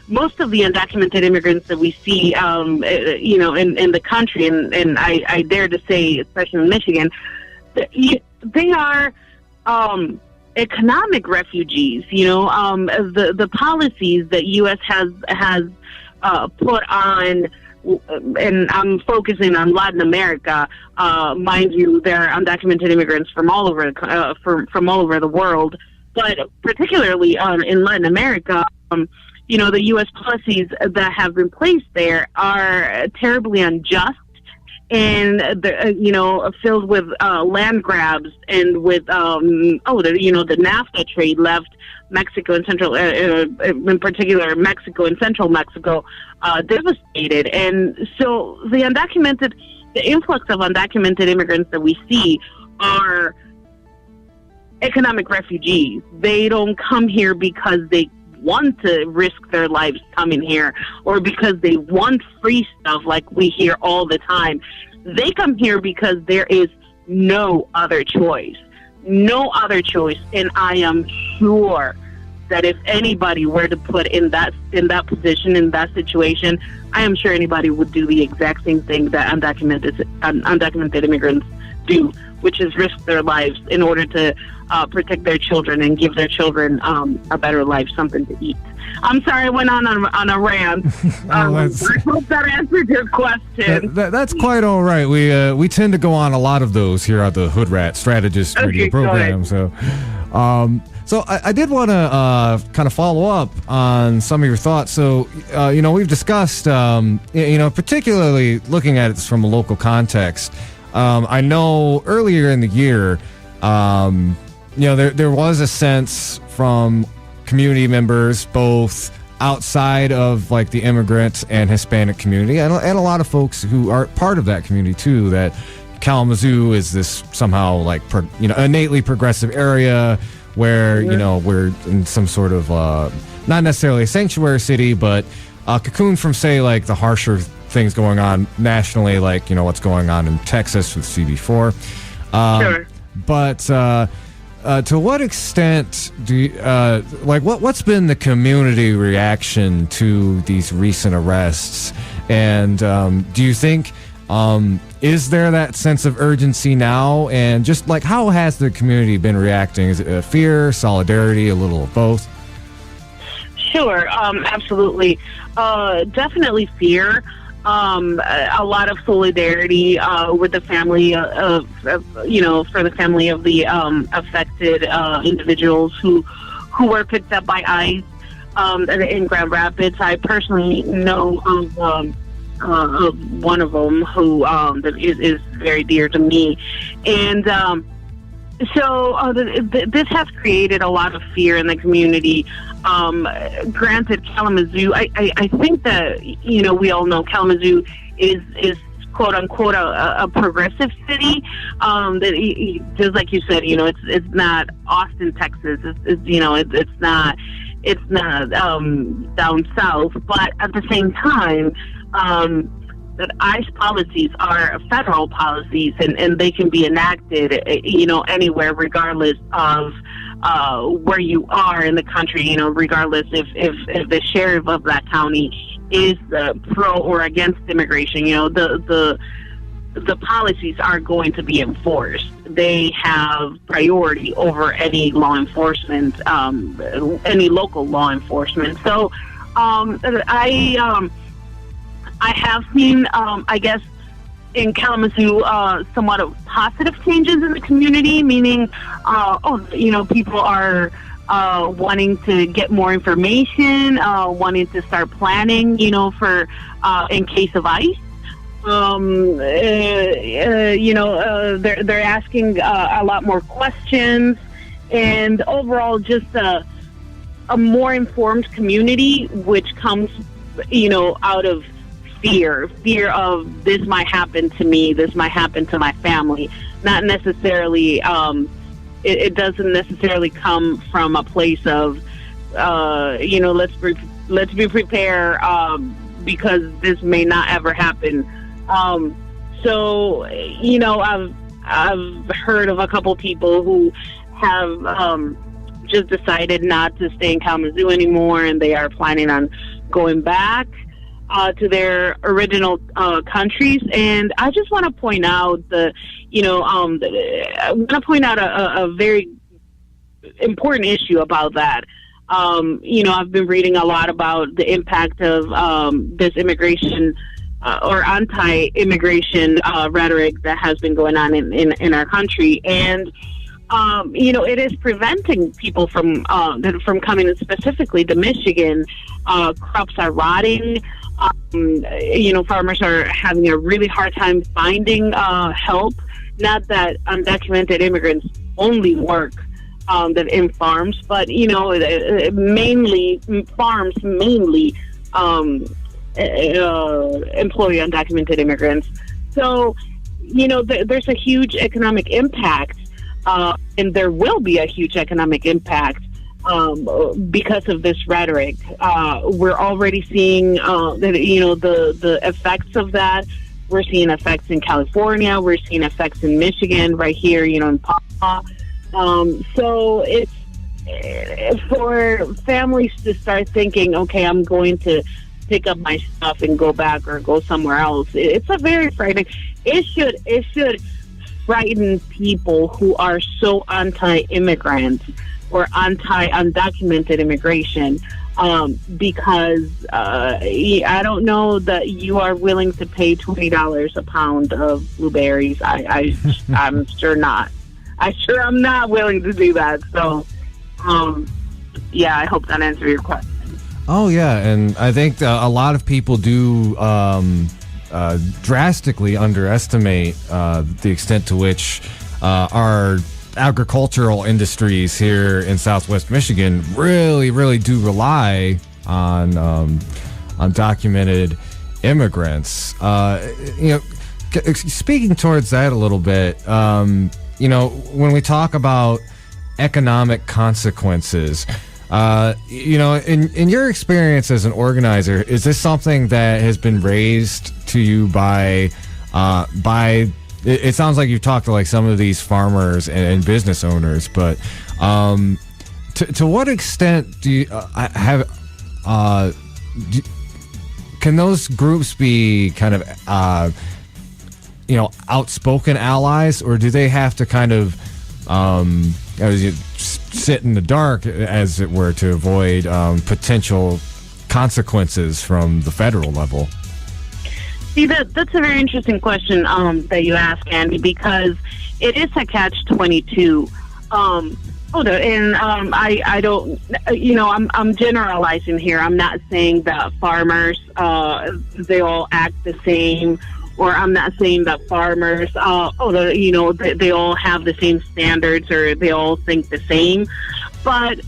most of the undocumented immigrants that we see, in the country, and I dare to say, especially in Michigan, they are economic refugees. The policies that U.S. has put on, and I'm focusing on Latin America. Mind you, there are undocumented immigrants from all over the world, but particularly in Latin America. The U.S. policies that have been placed there are terribly unjust and, filled with land grabs and with, the NAFTA trade left Mexico and in particular Mexico and central Mexico, devastated. And so the influx of undocumented immigrants that we see are economic refugees. They don't come here because they want to risk their lives coming here or because they want free stuff like we hear all the time. They come here because there is no other choice. No other choice. And I am sure that if anybody were to put in that position, in that situation, I am sure anybody would do the exact same thing that undocumented immigrants do, which is risk their lives in order to protect their children and give their children a better life, something to eat. I'm sorry I went on a rant. I hope that answered your question. That's quite all right. We tend to go on a lot of those here at the Hoodrat Strategist radio program. So I did want to kind of follow up on some of your thoughts. So, we've discussed, particularly looking at it from a local context. I know earlier in the year, there was a sense from community members, both outside of the immigrant and Hispanic community, and a lot of folks who are part of that community too, that Kalamazoo is this somehow innately progressive area where we're in some sort of not necessarily a sanctuary city, but a cocoon from say the harsher things going on nationally, what's going on in Texas with CB4. Sure. But to what extent do you, what's been the community reaction to these recent arrests? And do you think is there that sense of urgency now? And just how has the community been reacting? Is it fear, solidarity, a little of both? Sure, absolutely. Definitely fear. A lot of solidarity with the family for the family of the affected individuals who were picked up by ICE in Grand Rapids. I personally know of one of them who is very dear to me, and So this has created a lot of fear in the community. Granted, Kalamazoo, I think that, you know, we all know Kalamazoo is quote unquote a progressive city. That just like you said, you know, it's not Austin, Texas. It's you know, it's not down south. But at the same time, that ICE policies are federal policies, and they can be enacted, you know, anywhere, regardless of where you are in the country. You know, regardless if the sheriff of that county is pro or against immigration. You know, the policies are going to be enforced. They have priority over any law enforcement, any local law enforcement. So I have seen, I guess, in Kalamazoo, somewhat of positive changes in the community, meaning, you know, people are wanting to get more information, wanting to start planning, you know, for in case of ICE. You know, they're asking a lot more questions, and overall, just a more informed community, which comes, you know, out of fear of this might happen to me, this might happen to my family. Not necessarily, it doesn't necessarily come from a place of, you know, let's be prepared because this may not ever happen. So, you know, I've heard of a couple people who have just decided not to stay in Kalamazoo anymore, and they are planning on going back to their original countries. And I just want to point out I want to point out a very important issue about that. You know, I've been reading a lot about the impact of this immigration or anti-immigration rhetoric that has been going on in our country. And you know, it is preventing people from coming in, specifically to Michigan. Crops are rotting. You know, farmers are having a really hard time finding help. Not that undocumented immigrants only work in farms, but, you know, farms mainly employ undocumented immigrants. So, you know, there's a huge economic impact, and there will be a huge economic impact because of this rhetoric. We're already seeing you know, the effects of that. We're seeing effects in California. We're seeing effects in Michigan, right here, you know, in Paw. So it's for families to start thinking, okay, I'm going to pick up my stuff and go back or go somewhere else. It's a very frightening. It should frighten people who are so anti-immigrant or anti-undocumented immigration, because I don't know that you are willing to pay $20 a pound of blueberries. I'm sure not. I'm not willing to do that. So, yeah, I hope that answers your question. Oh, yeah, and I think a lot of people do drastically underestimate the extent to which our agricultural industries here in Southwest Michigan really do rely on undocumented immigrants. You know, speaking towards that a little bit, you know, when we talk about economic consequences, you know, in your experience as an organizer, is this something that has been raised to you by it sounds like you've talked to like some of these farmers and business owners, but to what extent do you can those groups be kind of you know, outspoken allies, or do they have to kind of sit in the dark, as it were, to avoid potential consequences from the federal level? See, that's a very interesting question that you ask, Andy, because it is a catch-22. And I don't, you know, I'm generalizing here. I'm not saying that farmers, they all act the same, or I'm not saying that farmers, they all have the same standards or they all think the same. But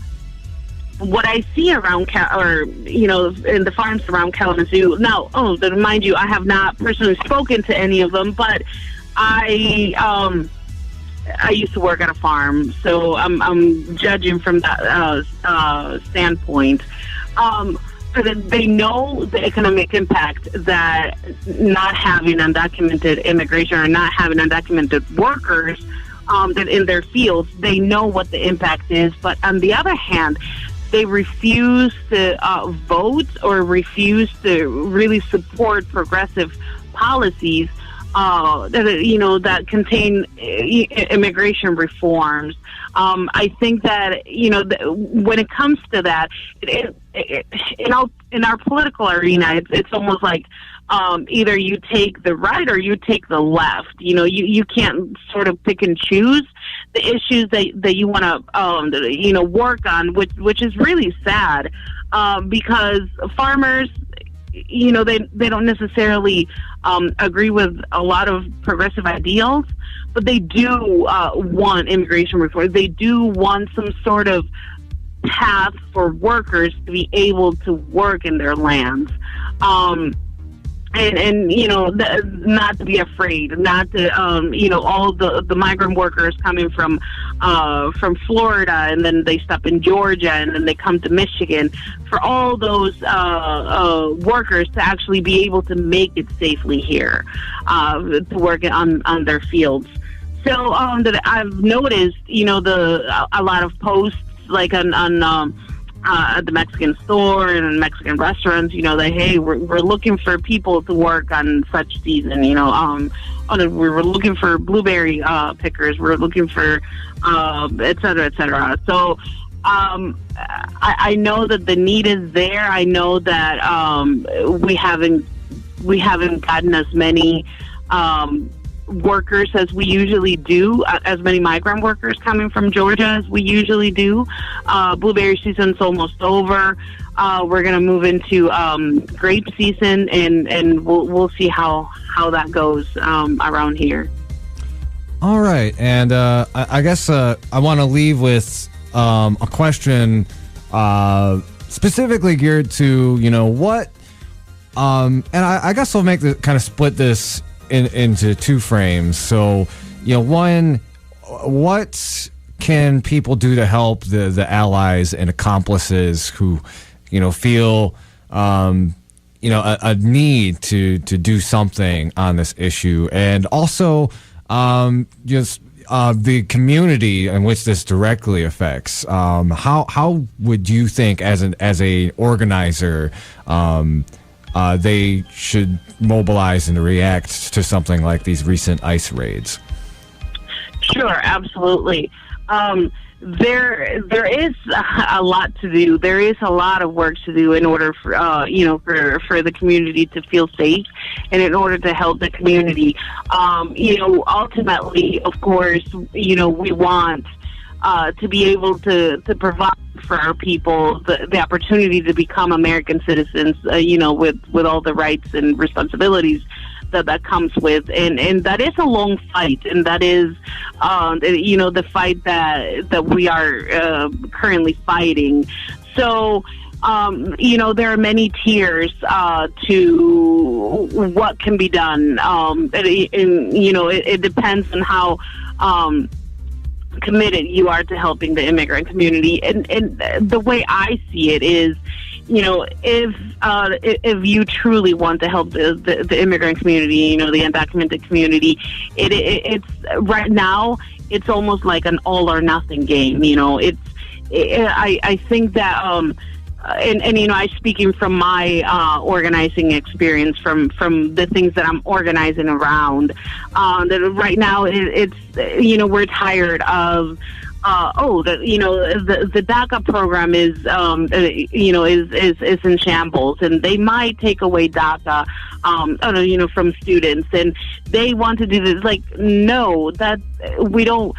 what I see around, in the farms around Kalamazoo, now, mind you, I have not personally spoken to any of them, but I used to work at a farm, so I'm judging from that standpoint. They know the economic impact that not having undocumented immigration or not having undocumented workers that in their fields, they know what the impact is. But on the other hand, they refuse to vote or refuse to really support progressive policies that contain immigration reforms. I think that when it comes to that, in our political arena, it's almost like either you take the right or you take the left. You can't sort of pick and choose the issues that you want to work on, which is really sad because farmers, they don't necessarily agree with a lot of progressive ideals, but they do want immigration reform. They do want some sort of path for workers to be able to work in their lands. And not to be afraid, not to, all the migrant workers coming from Florida, and then they stop in Georgia, and then they come to Michigan, for all those workers to actually be able to make it safely here, to work on their fields. So that I've noticed, a lot of posts like on at the Mexican store and Mexican restaurants, that, hey, we're looking for people to work on such season, we're looking for blueberry pickers, we're looking for et cetera, et cetera. So I know that the need is there. I know that we haven't gotten as many workers as we usually do, as many migrant workers coming from Georgia as we usually do. Blueberry season's almost over. We're going to move into grape season, and we'll see how that goes around here. All right, and I guess I want to leave with a question specifically geared to what, and I guess I'll make the kind of split this into two frames. So, one, what can people do to help the allies and accomplices who, feel, a need to do something on this issue, and also just the community in which this directly affects. How would you think, as a organizer, they should mobilize and react to something like these recent ICE raids? Sure, absolutely. There is a lot to do. There is a lot of work to do in order for for the community to feel safe, and in order to help the community. Ultimately, of course, we want to be able to provide for our people the opportunity to become American citizens, with all the rights and responsibilities that comes with, and that is a long fight, and that is the fight that we are currently fighting. So there are many tiers to what can be done, it depends on how committed you are to helping the immigrant community, and the way I see it is, if you truly want to help the immigrant community, the undocumented community, it's right now it's almost like an all or nothing game. I think that I speaking from my organizing experience, from the things that I'm organizing around, that right now it's we're tired of the DACA program is in shambles, and they might take away DACA from students, and they want to do this. Like, no, that we don't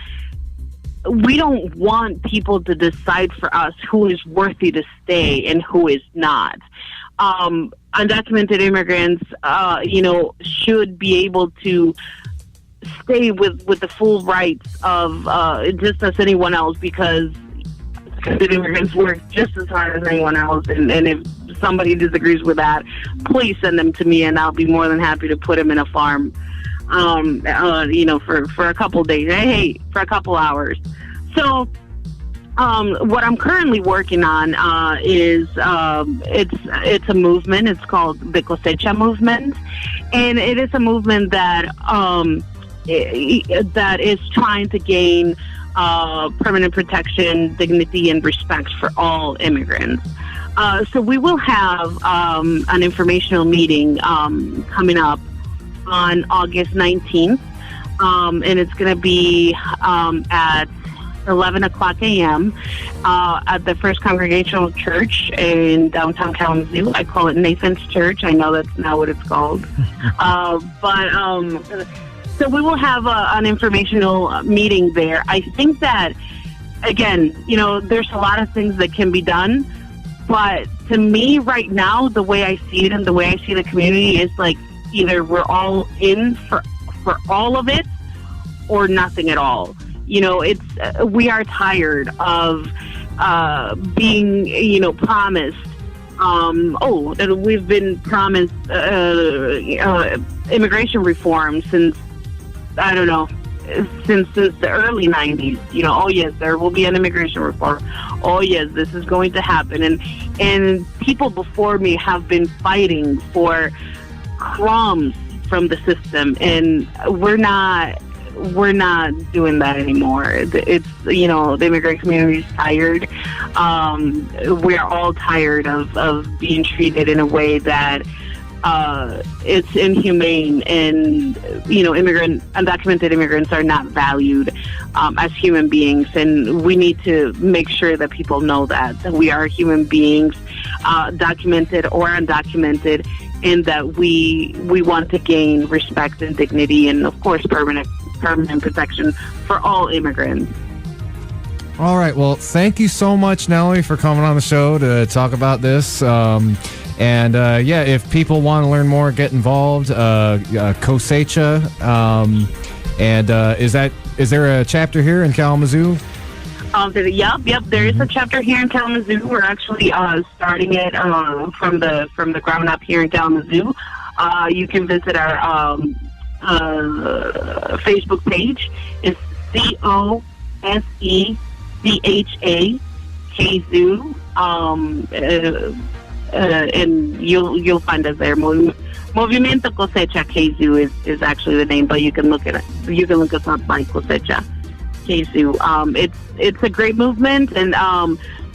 want people to decide for us who is worthy to stay and who is not. undocumented immigrants, should be able to stay with the full rights of just as anyone else, because immigrants work just as hard as anyone else. And if somebody disagrees with that, please send them to me, and I'll be more than happy to put them in a farm, for a couple days. Hey, for a couple hours. So, what I'm currently working on is it's a movement. It's called the Cosecha movement, and it is a movement that that is trying to gain permanent protection, dignity, and respect for all immigrants. So we will have an informational meeting coming up on August 19th, and it's going to be at 11 o'clock a.m. At the First Congregational Church in downtown Kalamazoo. I call it Nathan's Church. I know that's not what it's called. So we will have an informational meeting there. I think that, again, there's a lot of things that can be done. But to me right now, the way I see it and the way I see the community is like either we're all in for all of it or nothing at all. We are tired of being, promised. That we've been promised immigration reform since, I don't know, since the early 90s. Oh yes, there will be an immigration reform. Oh yes, this is going to happen. And people before me have been fighting for crumbs from the system, and we're not doing that anymore. It's, the immigrant community is tired. We're all tired of being treated in a way that it's inhumane, and undocumented immigrants are not valued as human beings, and we need to make sure that people know that we are human beings, documented or undocumented, and that we want to gain respect and dignity, and of course permanent protection for all immigrants. All right. Well, thank you so much, Nelly, for coming on the show to talk about this. If people want to learn more, get involved. Cosecha. Is there a chapter here in Kalamazoo? Yep. There is a chapter here in Kalamazoo. We're actually starting it from the ground up here in Kalamazoo. You can visit our Facebook page. It's COSECHA KZOO, and you'll find us there. Movimiento Cosecha KZOO is actually the name, but you can look us up by Cosecha KZOO. It's a great movement, and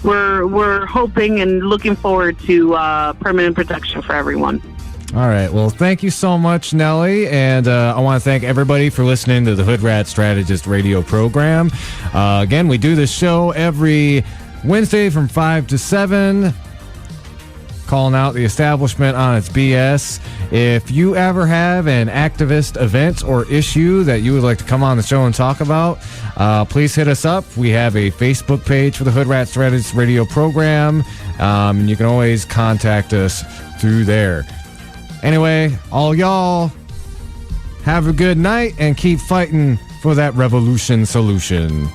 we're hoping and looking forward to permanent protection for everyone. All right. Well, thank you so much, Nelly. And I want to thank everybody for listening to the Hoodrat Strategist radio program. Again, we do this show every Wednesday from 5 to 7, calling out the establishment on its BS. If you ever have an activist event or issue that you would like to come on the show and talk about, please hit us up. We have a Facebook page for the Hoodrat Strategist radio program, and you can always contact us through there. Anyway, all y'all, have a good night and keep fighting for that revolution solution.